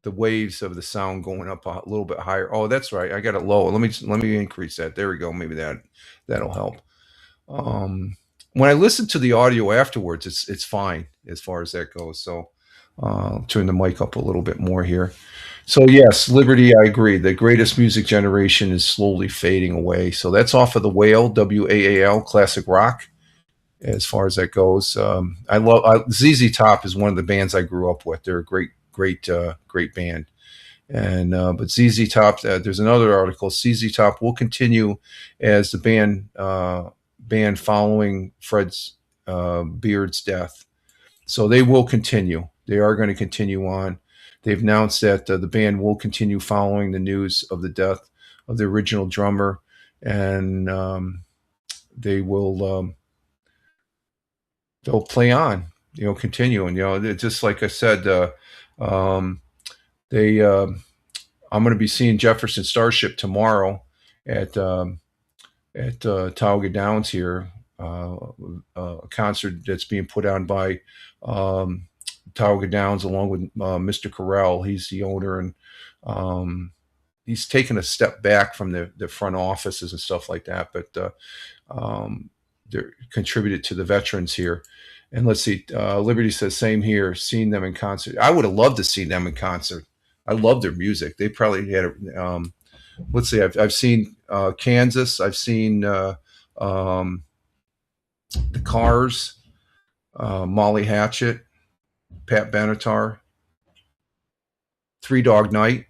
waves of the sound going up a little bit higher. Oh, that's right. I got it low. Let me increase that. There we go. Maybe that'll help. When I listen to the audio afterwards, it's fine as far as that goes. So I'll turn the mic up a little bit more here. So yes, Liberty, I agree. The greatest music generation is slowly fading away. So that's off of the Whale, WAAL, classic rock. As far as that goes, ZZ Top is one of the bands I grew up with. They're a great band. And but ZZ Top, there's another article. ZZ Top will continue as the band following Fred's Beard's death. So they will continue. They are going to continue on. They've announced that the band will continue following the news of the death of the original drummer, and they will they'll play on, continue. And just like I said, I'm going to be seeing Jefferson Starship tomorrow at Tioga Downs here, a concert that's being put on by Tioga Downs along with Mr. Carell. He's the owner, and he's taken a step back from the front offices and stuff like that, but they're contributed to the veterans here. And let's see, Liberty says, same here, seeing them in concert. I would have loved to see them in concert. I love their music. They probably had let's see, I've seen Kansas. I've seen the Cars, Molly Hatchet, Pat Benatar, Three Dog Night.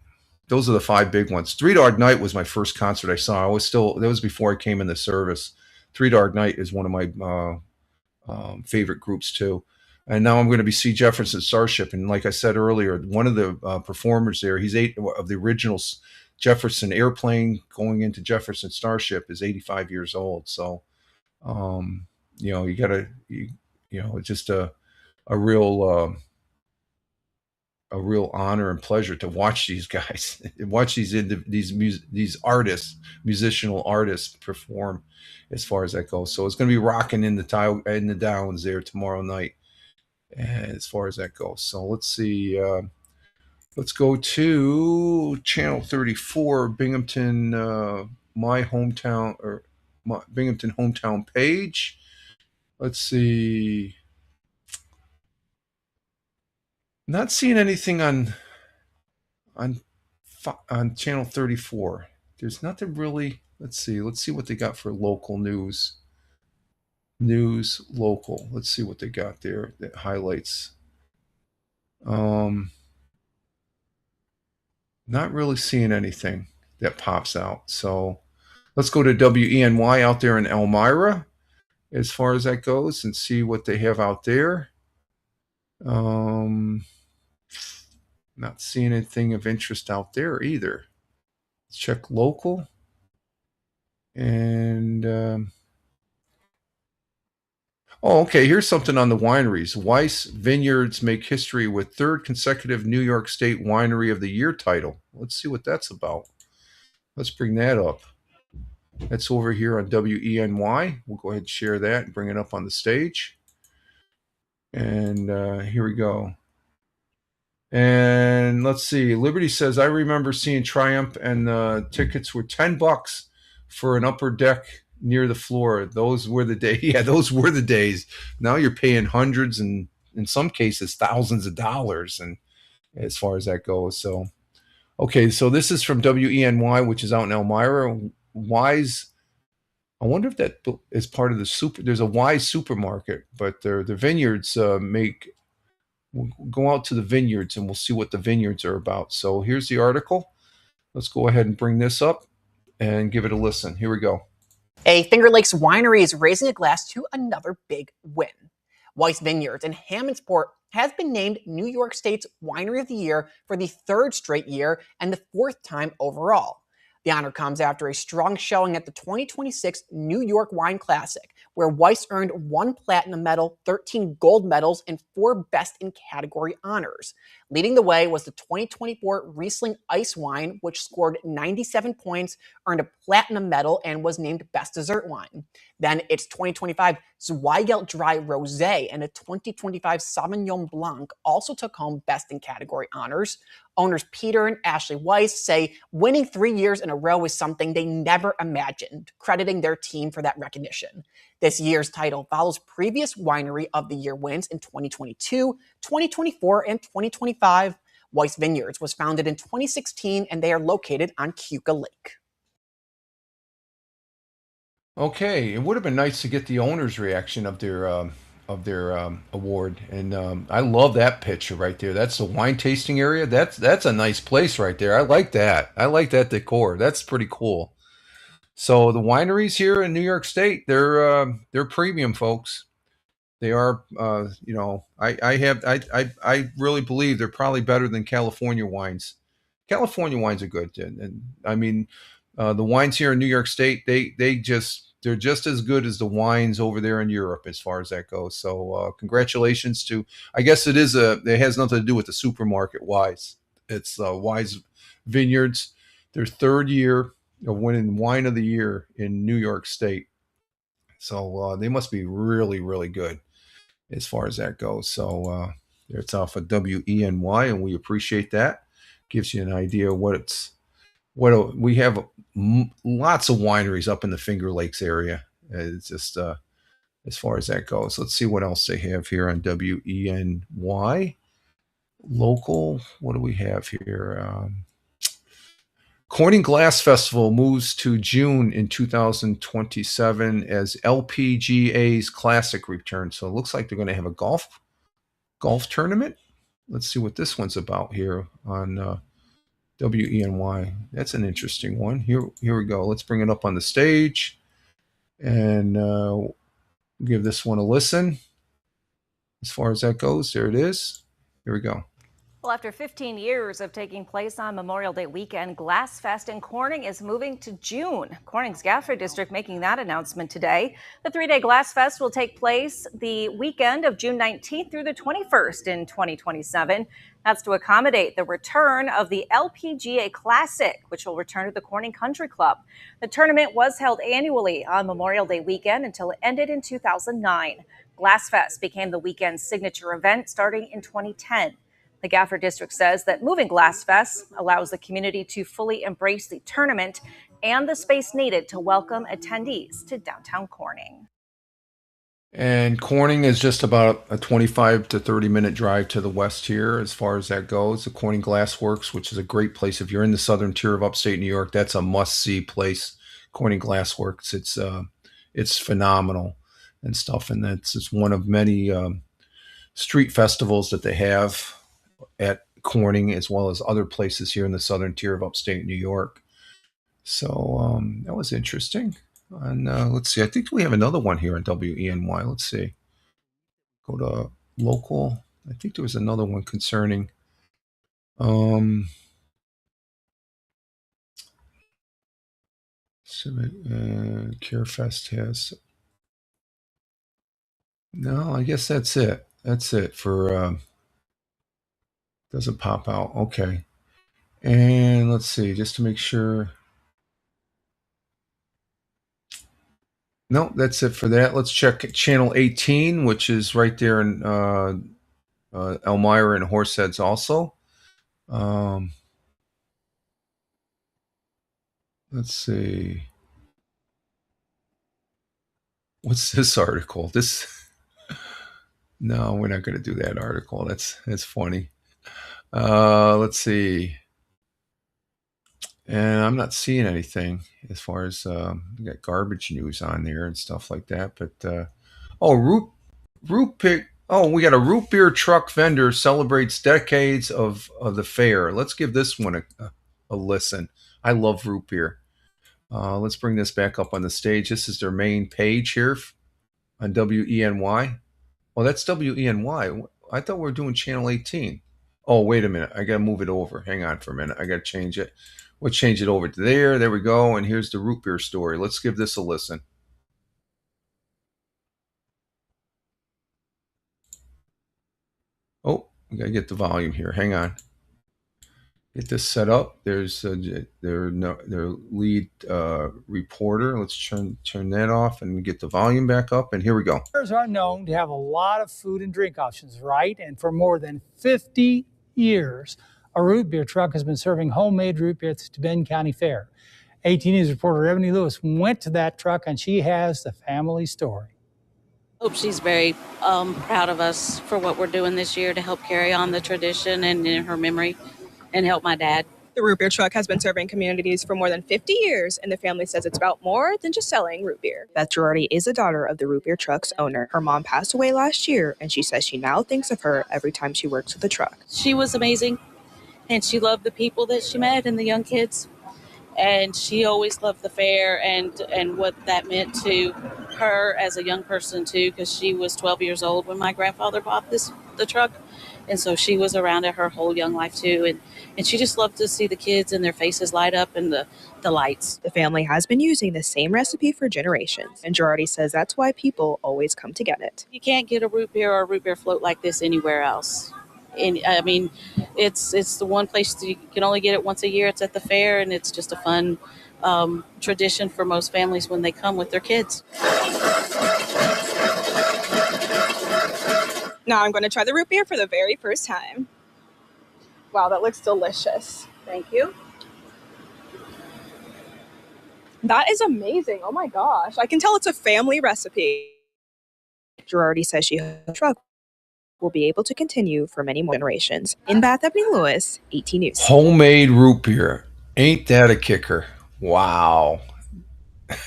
Those are the 5 big ones. Three Dog Night was my first concert I saw. That was before I came in the service. Three Dog Night is one of my favorite groups too. And now I'm going to be see Jefferson Starship. And like I said earlier, one of the performers there, he's 8 of the original Jefferson Airplane going into Jefferson Starship, is 85 years old. So, you gotta, it's just a real honor and pleasure to watch these guys, watch these musicianal artists perform as far as that goes. So it's going to be rocking in the Downs there tomorrow night, as far as that goes. So let's see. Let's go to channel 34, Binghamton, my hometown, or my Binghamton hometown page. Let's see. Not seeing anything on channel 34. There's nothing really. Let's see what they got for local news. News local. Let's see what they got there that highlights. Not really seeing anything that pops out. So let's go to WENY out there in Elmira as far as that goes and see what they have out there. Not seeing anything of interest out there either. Let's check local. And Oh, okay. Here's something on the wineries. Weiss Vineyards make history with third consecutive New York State Winery of the Year title. Let's see what that's about. Let's bring that up. That's over here on WENY. We'll go ahead and share that and bring it up on the stage. And here we go. And let's see. Liberty says, I remember seeing Triumph and the tickets were $10 for an upper deck near the floor. Those were the days. Yeah, those were the days. Now you're paying hundreds and in some cases thousands of dollars. And as far as that goes. So, okay. So this is from WENY, which is out in Elmira. Wise. I wonder if that is part of the super. There's a Wise supermarket, but the vineyards make. We'll go out to the vineyards and we'll see what the vineyards are about. So here's the article. Let's go ahead and bring this up and give it a listen. Here we go.
A Finger Lakes winery is raising a glass to another big win. Weiss Vineyards in Hammondsport has been named New York State's Winery of the Year for the third straight year and the fourth time overall. The honor comes after a strong showing at the 2026 New York Wine Classic, where Weiss earned 1 platinum medal, 13 gold medals, and 4 best in category honors. Leading the way was the 2024 Riesling Ice Wine, which scored 97 points, earned a platinum medal, and was named Best Dessert Wine. Then its 2025 Zweigelt Dry Rosé and a 2025 Sauvignon Blanc also took home Best in Category honors. Owners Peter and Ashley Weiss say winning 3 years in a row is something they never imagined, crediting their team for that recognition. This year's title follows previous Winery of the Year wins in 2022, 2024, and 2025. Weiss Vineyards was founded in 2016, and they are located on Keuka Lake.
Okay, it would have been nice to get the owner's reaction of their award, and I love that picture right there. That's the wine tasting area. That's a nice place right there. I like that. I like that decor. That's pretty cool. So the wineries here in New York State, they're premium, folks. They are, I really believe they're probably better than California wines. California wines are good, and I mean, the wines here in New York State, they're just as good as the wines over there in Europe as far as that goes. So congratulations to, I guess it has nothing to do with the supermarket Wise. It's Wise Vineyards, their third year of winning Wine of the Year in New York State. So they must be really, really good as far as that goes. So it's off of WENY, and we appreciate that. Gives you an idea of we have lots of wineries up in the Finger Lakes area. It's just as far as that goes. Let's see what else they have here on WENY. Local, what do we have here? Corning Glass Festival moves to June in 2027 as LPGA's Classic returns. So it looks like they're going to have a golf tournament. Let's see what this one's about here on WENY. That's an interesting one. Here we go. Let's bring it up on the stage and give this one a listen. As far as that goes, there it is. Here we go.
Well, after 15 years of taking place on Memorial Day weekend, Glass Fest in Corning is moving to June. Corning's Gaffney District making that announcement today. The 3-day Glass Fest will take place the weekend of June 19th through the 21st in 2027. That's to accommodate the return of the LPGA Classic, which will return to the Corning Country Club. The tournament was held annually on Memorial Day weekend until it ended in 2009. Glass Fest became the weekend's signature event starting in 2010. The Gafford District says that moving Glass Fest allows the community to fully embrace the tournament and the space needed to welcome attendees to downtown Corning.
And Corning is just about a 25 to 30-minute drive to the west here as far as that goes. The Corning Glass Works, which is a great place. If you're in the southern tier of upstate New York, that's a must-see place. Corning Glass Works, it's phenomenal and stuff. And it's one of many street festivals that they have at Corning, as well as other places here in the southern tier of upstate New York. So that was interesting. And let's see, I think we have another one here on WENY. Let's see. Go to local. I think there was another one concerning CareFest has. No, I guess that's it. That's it for doesn't pop out. Okay. And let's see, just to make sure. No, that's it for that. Let's check channel 18, which is right there in Elmira and Horseheads also. Let's see. What's this article? No, we're not going to do that article. That's funny. Let's see. And I'm not seeing anything as far as we got garbage news on there and stuff like that. But root pick. Oh, we got a root beer truck vendor celebrates decades of the fair. Let's give this one a listen. I love root beer. Let's bring this back up on the stage. This is their main page here on WENY. Oh, that's WENY. I thought we were doing channel 18. Oh, wait a minute. I got to move it over. Hang on for a minute. I got to change it. We'll change it over to there. There we go. And here's the root beer story. Let's give this a listen. Oh, we got to get the volume here. Hang on. Get this set up. There's their lead reporter. Let's turn that off and get the volume back up. And here we go.
Bears are known to have a lot of food and drink options, right? And for more than 50 years, a root beer truck has been serving homemade root beer at the Steuben County Fair. 18 News reporter Ebony Lewis went to that truck, and she has the family story.
Hope she's very proud of us for what we're doing this year to help carry on the tradition and in her memory and help my dad.
The root beer truck has been serving communities for more than 50 years, and the family says it's about more than just selling root beer. Beth Girardi is a daughter of the root beer truck's owner. Her mom passed away last year, and she says she now thinks of her every time she works with the truck.
She was amazing, and she loved the people that she met and the young kids. And she always loved the fair and what that meant to her as a young person, too, because she was 12 years old when my grandfather bought the truck. And so she was around it her whole young life, too. And she just loved to see the kids and their faces light up and the lights.
The family has been using the same recipe for generations, and Girardi says that's why people always come to get it.
You can't get a root beer or a root beer float like this anywhere else. And I mean, it's the one place you can only get it once a year. It's at the fair, and it's just a fun tradition for most families when they come with their kids.
Now I'm going to try the root beer for the very first time. Wow, that looks delicious.
Thank you.
That is amazing. Oh my gosh. I can tell it's a family recipe. Girardi says she hopes the truck will be able to continue for many more generations. In Bath, Ebony Lewis, 18 News.
Homemade root beer. Ain't that a kicker? Wow.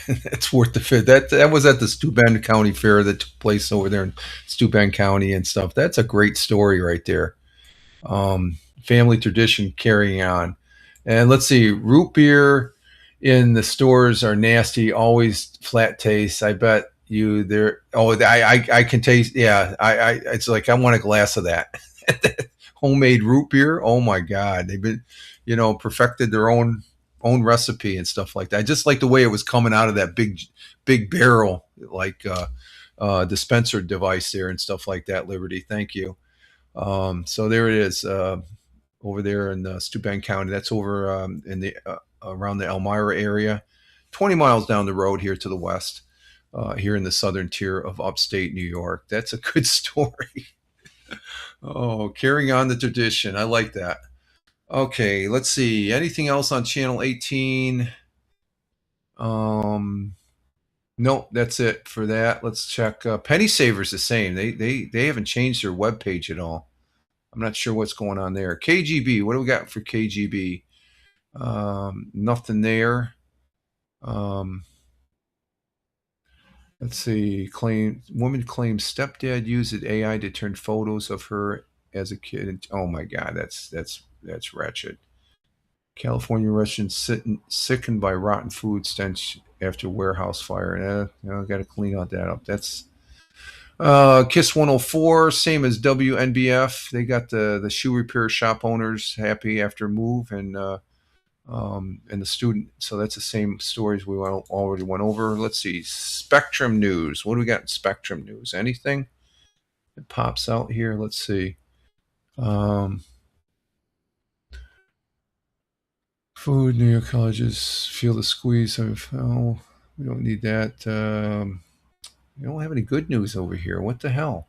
It's worth the fit. That was at the Steuben County Fair that took place over there in Steuben County and stuff. That's a great story right there. Family tradition carrying on. And let's see, root beer in the stores are nasty, always flat taste. I bet you there. Oh, I can taste. Yeah, it's like I want a glass of that. Homemade root beer. Oh my God, they've been, perfected their own recipe and stuff like that. I just like the way it was coming out of that big barrel, like dispenser device there and stuff like that. Liberty, thank you. So there it is, over there in Steuben County. That's over in the around the Elmira area, 20 miles down the road here to the west, here in the southern tier of upstate New York. That's a good story. Oh, carrying on the tradition. I like that. Okay, let's see. Anything else on channel 18? Nope, that's it for that. Let's check. Penny Saver's the same. They haven't changed their webpage at all. I'm not sure what's going on there. KGB, what do we got for KGB? Nothing there. Let's see. Woman claims stepdad used AI to turn photos of her as a kid. Oh my God, that's wretched. California residents sickened by rotten food stench after warehouse fire. Got to clean out that up. That's Kiss 104, same as WNBF. They got the shoe repair shop owners happy after move and the student. So that's the same stories we already went over. Let's see. Spectrum News. What do we got in Spectrum News? Anything? It pops out here. Let's see. Food, New York colleges feel the squeeze of, oh, we don't need that. We don't have any good news over here. What the hell?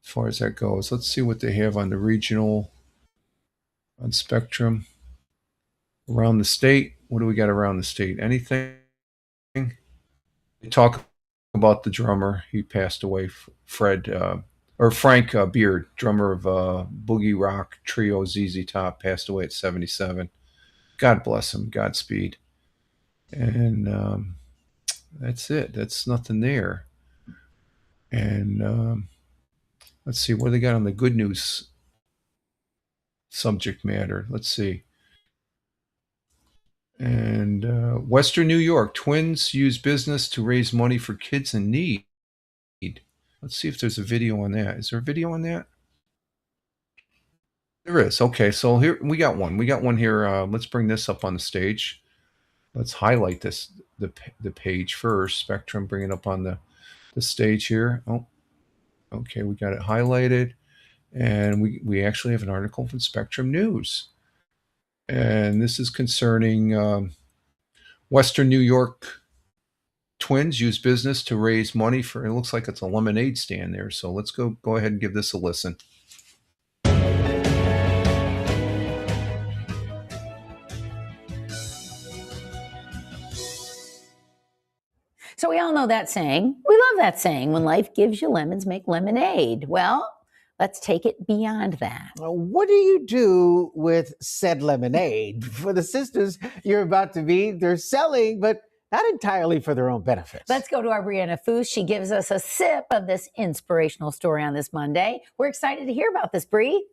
As far as that goes, let's see what they have on the regional, on Spectrum. Around the state, what do we got around the state? Anything? They talk about the drummer. He passed away, Frank Beard, drummer of boogie rock trio ZZ Top, passed away at 77. God bless him. Godspeed. And that's it. That's nothing there. And let's see, what do they got on the good news subject matter? Let's see. And Western New York, twins use business to raise money for kids in need. Let's see if there's a video on that. Is there a video on that? There is. Okay, so here we got one. We got one here. Let's bring this up on the stage. Let's highlight this, the page first. Spectrum, bring it up on the stage here. Oh, okay, we got it highlighted. And we actually have an article from Spectrum News. And this is concerning Western New York twins use business to raise money for, it looks like it's a lemonade stand there. So let's go ahead and give this a listen.
So we all know that saying. We love that saying, when life gives you lemons, make lemonade. Well, let's take it beyond that.
What do you do with said lemonade? For the sisters you're about to meet, they're selling, but not entirely for their own benefits.
Let's go to our Brianna Foose. She gives us a sip of this inspirational story on this Monday. We're excited to hear about this, Bree.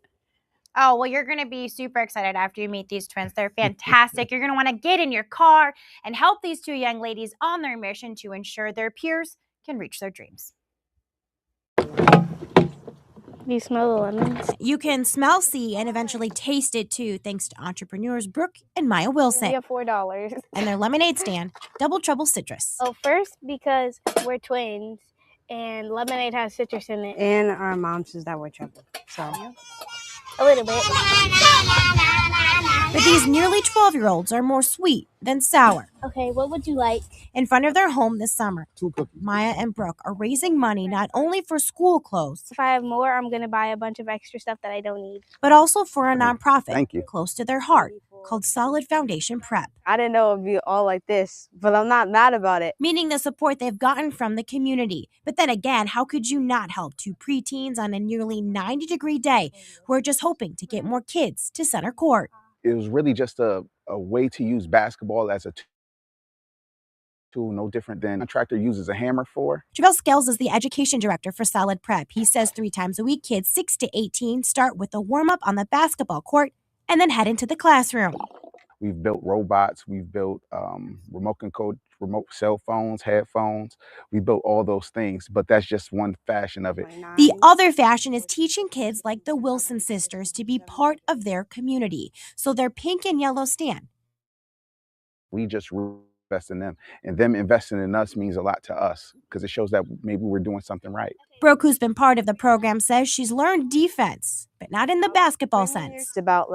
Oh, well, you're going to be super excited after you meet these twins. They're fantastic. You're going to want to get in your car and help these two young ladies on their mission to ensure their peers can reach their dreams.
Do you smell the lemons? You can smell, see, and eventually taste it too, thanks to entrepreneurs Brooke and Maya Wilson.
We have $4.
And their lemonade stand, Double Trouble Citrus.
Oh, first, because we're twins and lemonade has citrus in it.
And our mom says that we're trouble. So,
a little bit.
But these nearly 12-year-olds are more sweet than sour.
Okay, what would you like?
In front of their home this summer, Maya and Brooke are raising money not only for school clothes,
If I have more, I'm going to buy a bunch of extra stuff that I don't need.
but also for a nonprofit close to their heart called Solid Foundation Prep.
I didn't know it would be all like this, but I'm not mad about it.
Meaning the support they've gotten from the community. But then again, how could you not help two preteens on a nearly 90-degree day who are just hoping to get more kids to center court?
It was really just a way to use basketball as a tool, no different than a contractor uses a hammer for.
Javel Scales is the education director for Solid Prep. He says 3 times a week, kids 6 to 18 start with a warm-up on the basketball court and then head into the classroom.
We've built robots, we've built remote cell phones, headphones. We built all those things, but that's just one fashion of it.
The other fashion is teaching kids like the Wilson sisters to be part of their community. So their pink and yellow stand.
We just invest in them, and them investing in us means a lot to us because it shows that maybe we're doing something right.
Brooke, who's been part of the program, says she's learned defense, but not in the basketball sense.
It's about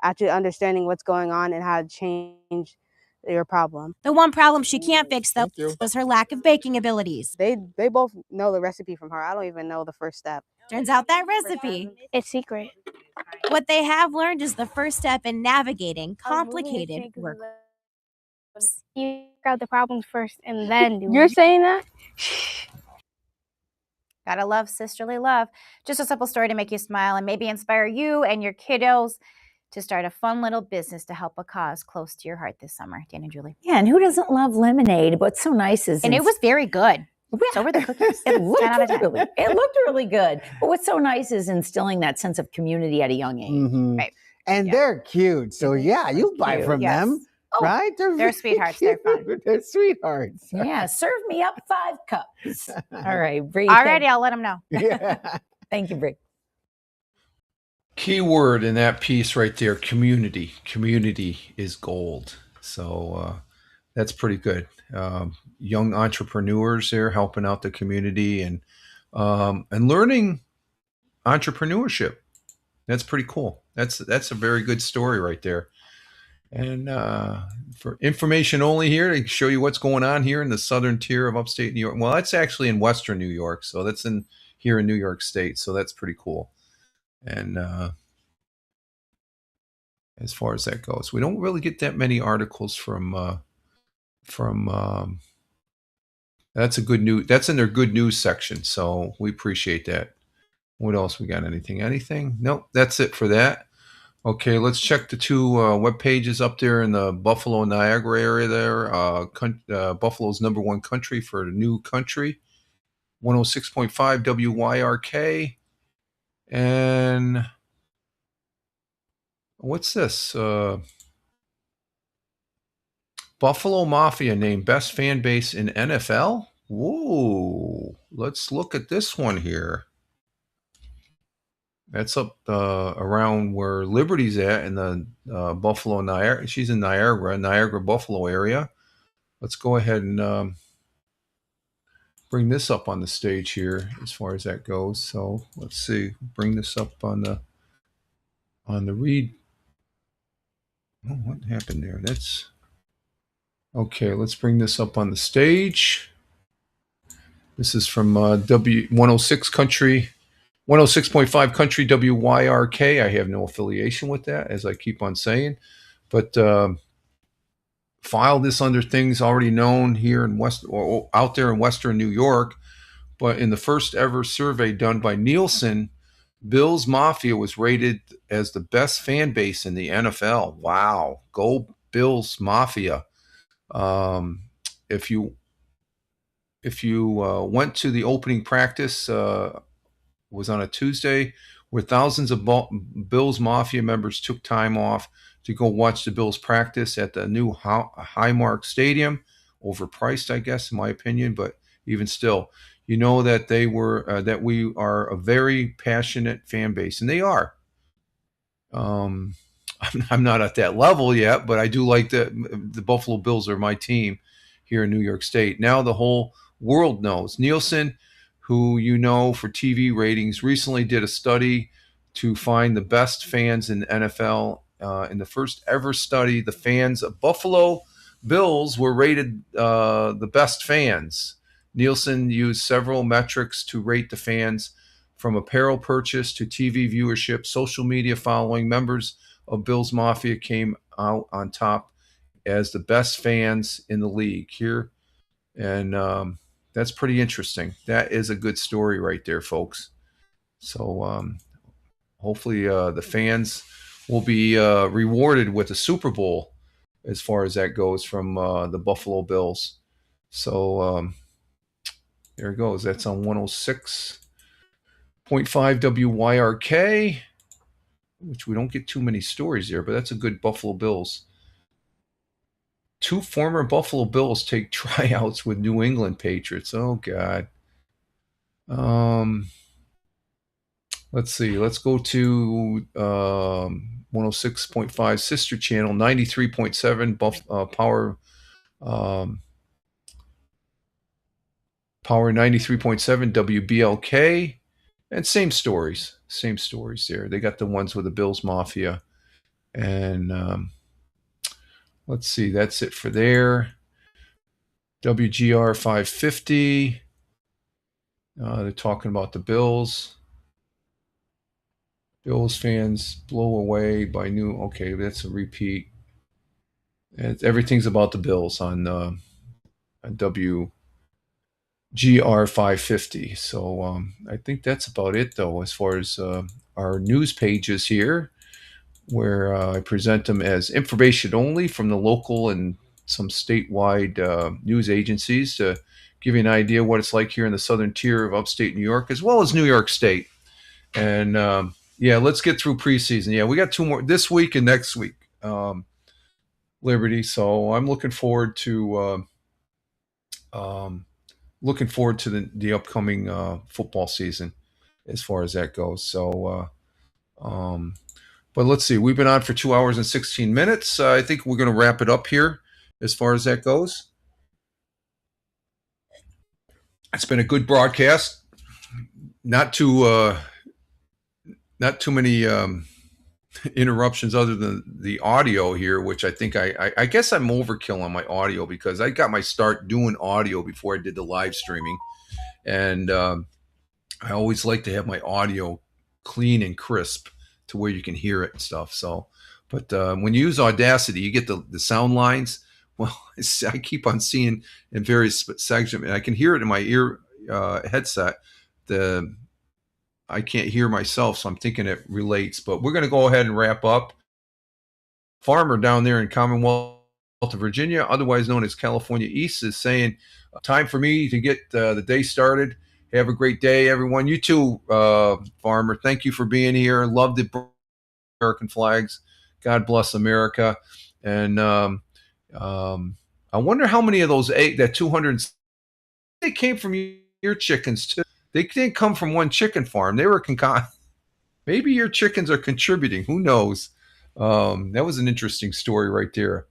actually understanding what's going on and how to change your problem.
The one problem she can't fix, though, was her lack of baking abilities.
They both know the recipe from her. I don't even know the first step.
Turns out that recipe,
it's secret.
What they have learned is the first step in navigating complicated work.
You figure out the problems first and then do
You're saying that?
Gotta love sisterly love. Just a simple story to make you smile and maybe inspire you and your kiddos to start a fun little business to help a cause close to your heart this summer. Dan and Julie.
Yeah, and who doesn't love lemonade? What's so nice is...
And it was very good. So were the cookies.
It looked really good. But what's so nice is instilling that sense of community at a young age.
Mm-hmm.
Right.
And they're cute. So yeah, you'll buy from them.
Oh,
right?
They're sweethearts. They're fun.
They're sweethearts.
Yeah, serve me up 5 cups. All right, Bree.
Alrighty, I'll let them know.
Yeah.
Thank you, Bree.
Key word in that piece right there, community. Community is gold. So that's pretty good. Young entrepreneurs there helping out the community and learning entrepreneurship. That's pretty cool. That's a very good story right there. And for information only here to show you what's going on here in the southern tier of upstate New York. Well, that's actually in western New York, so that's here in New York State. So that's pretty cool. And as far as that goes, we don't really get that many articles from. That's a good news. That's in their good news section, so we appreciate that. What else we got? Anything? Nope. That's it for that. Okay, let's check the two web pages up there in the Buffalo, Niagara area there. Buffalo's #1 country for the new country. 106.5 WYRK. And what's this? Buffalo Mafia named best fan base in NFL? Whoa. Let's look at this one here. That's up around where Liberty's at in the Buffalo, Niagara. She's in Niagara, Buffalo area. Let's go ahead and bring this up on the stage here as far as that goes. So let's see. Bring this up on the read. Oh, what happened there? That's okay. Let's bring this up on the stage. This is from W106 Country. 106.5 Country WYRK. I have no affiliation with that, as I keep on saying. But file this under things already known here in or out there in Western New York. But in the first ever survey done by Nielsen, Bills Mafia was rated as the best fan base in the NFL. Wow. Go Bills Mafia. If you went to the opening practice, was on a Tuesday, where thousands of Bills Mafia members took time off to go watch the Bills practice at the new Highmark Stadium. Overpriced, I guess, in my opinion, but even still, you know that they were that we are a very passionate fan base, and they are. I'm not at that level yet, but I do like the Buffalo Bills are my team here in New York State. Now the whole world knows. Nielsen, who you know for TV ratings, recently did a study to find the best fans in the NFL. In the first ever study, the fans of Buffalo Bills were rated the best fans. Nielsen used several metrics to rate the fans, from apparel purchase to TV viewership, social media following. Members of Bills Mafia came out on top as the best fans in the league here. And that's pretty interesting. That is a good story right there, folks. So hopefully the fans will be rewarded with a Super Bowl as far as that goes from the Buffalo Bills. So there it goes. That's on 106.5 WYRK, which we don't get too many stories there, but that's a good Buffalo Bills. 2 former Buffalo Bills take tryouts with New England Patriots. Oh, God. Let's see. Let's go to 106.5 sister channel, 93.7 Power. Power 93.7 WBLK. And same stories there. They got the ones with the Bills Mafia. And let's see, that's it for there. WGR 550. They're talking about the Bills. Bills fans blow away by new. Okay, that's a repeat. Everything's about the Bills on WGR 550. So I think that's about it, though, as far as our news pages here, where I present them as information only from the local and some statewide news agencies to give you an idea what it's like here in the southern tier of upstate New York, as well as New York State. And yeah, let's get through preseason. Yeah, we got 2 more this week and next week, Liberty. So I'm looking forward to the upcoming football season as far as that goes. So, but let's see. We've been on for 2 hours and 16 minutes. I think we're going to wrap it up here as far as that goes. It's been a good broadcast. Not too not too many interruptions other than the audio here, which I think I guess I'm overkill on my audio because I got my start doing audio before I did the live streaming. And I always like to have my audio clean and crisp to where you can hear it and stuff. So, but when you use Audacity, you get the sound lines. Well, I keep on seeing in various sections, and I can hear it in my ear headset. I can't hear myself, so I'm thinking it relates. But we're going to go ahead and wrap up. Farmer down there in Commonwealth of Virginia, otherwise known as California East, is saying, time for me to get the day started. Have a great day, everyone. You too, Farmer. Thank you for being here. Love the American flags. God bless America. And I wonder how many of those that 200, they came from your chickens too. They didn't come from one chicken farm. They were maybe your chickens are contributing. Who knows? That was an interesting story right there.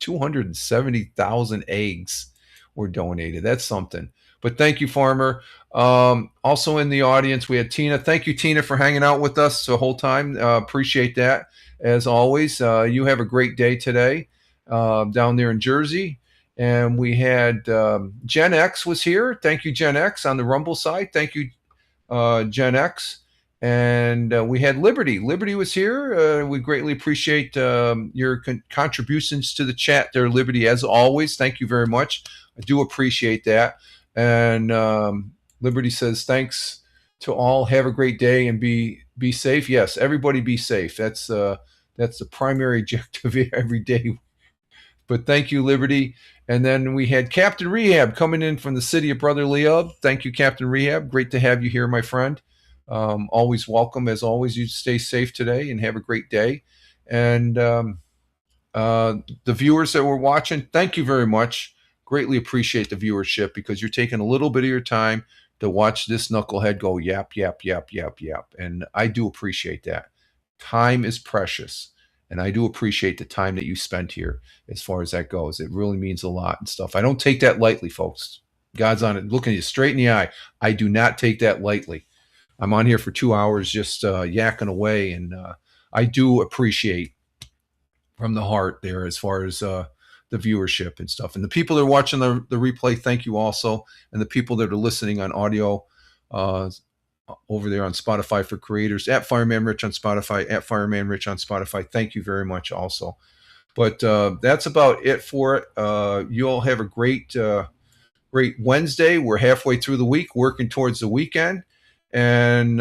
270,000 eggs were donated. That's something. But thank you, Farmer. Also in the audience, we had Tina. Thank you, Tina, for hanging out with us the whole time. Appreciate that. As always, you have a great day today down there in Jersey. And we had Gen X was here. Thank you, Gen X, on the Rumble side. Thank you, Gen X. And we had Liberty. Liberty was here. We greatly appreciate your contributions to the chat there, Liberty, as always. Thank you very much. I do appreciate that. And Liberty says, thanks to all. Have a great day and be safe. Yes, everybody be safe. That's the primary objective every day. But thank you, Liberty. And then we had Captain Rehab coming in from the city of Brotherly Love. Thank you, Captain Rehab. Great to have you here, my friend. Always welcome. As always, you stay safe today and have a great day. And the viewers that were watching, thank you very much. Greatly appreciate the viewership because you're taking a little bit of your time to watch this knucklehead go yap, yap, yap, yap, yap. And I do appreciate that. Time is precious. And I do appreciate the time that you spent here as far as that goes. It really means a lot and stuff. I don't take that lightly, folks. God's on it, looking you straight in the eye. I do not take that lightly. I'm on here for 2 hours just yakking away. And I do appreciate from the heart there as far as the viewership and stuff. And the people that are watching the replay, thank you also. And the people that are listening on audio over there on Spotify for creators, at Fireman Rich on Spotify, at Fireman Rich on Spotify. Thank you very much also. But that's about it for it. You all have a great Wednesday. We're halfway through the week, working towards the weekend. And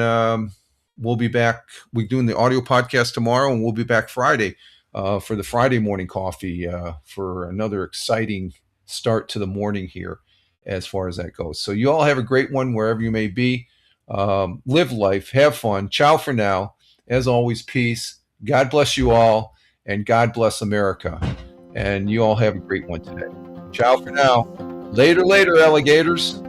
we'll be back. We're doing the audio podcast tomorrow, and we'll be back Friday for the Friday morning coffee for another exciting start to the morning here as far as that goes. So you all have a great one wherever you may be. Live life, have fun. Ciao for now. As always, peace. God bless you all, and God bless America. And you all have a great one today. Ciao for now. Later, alligators.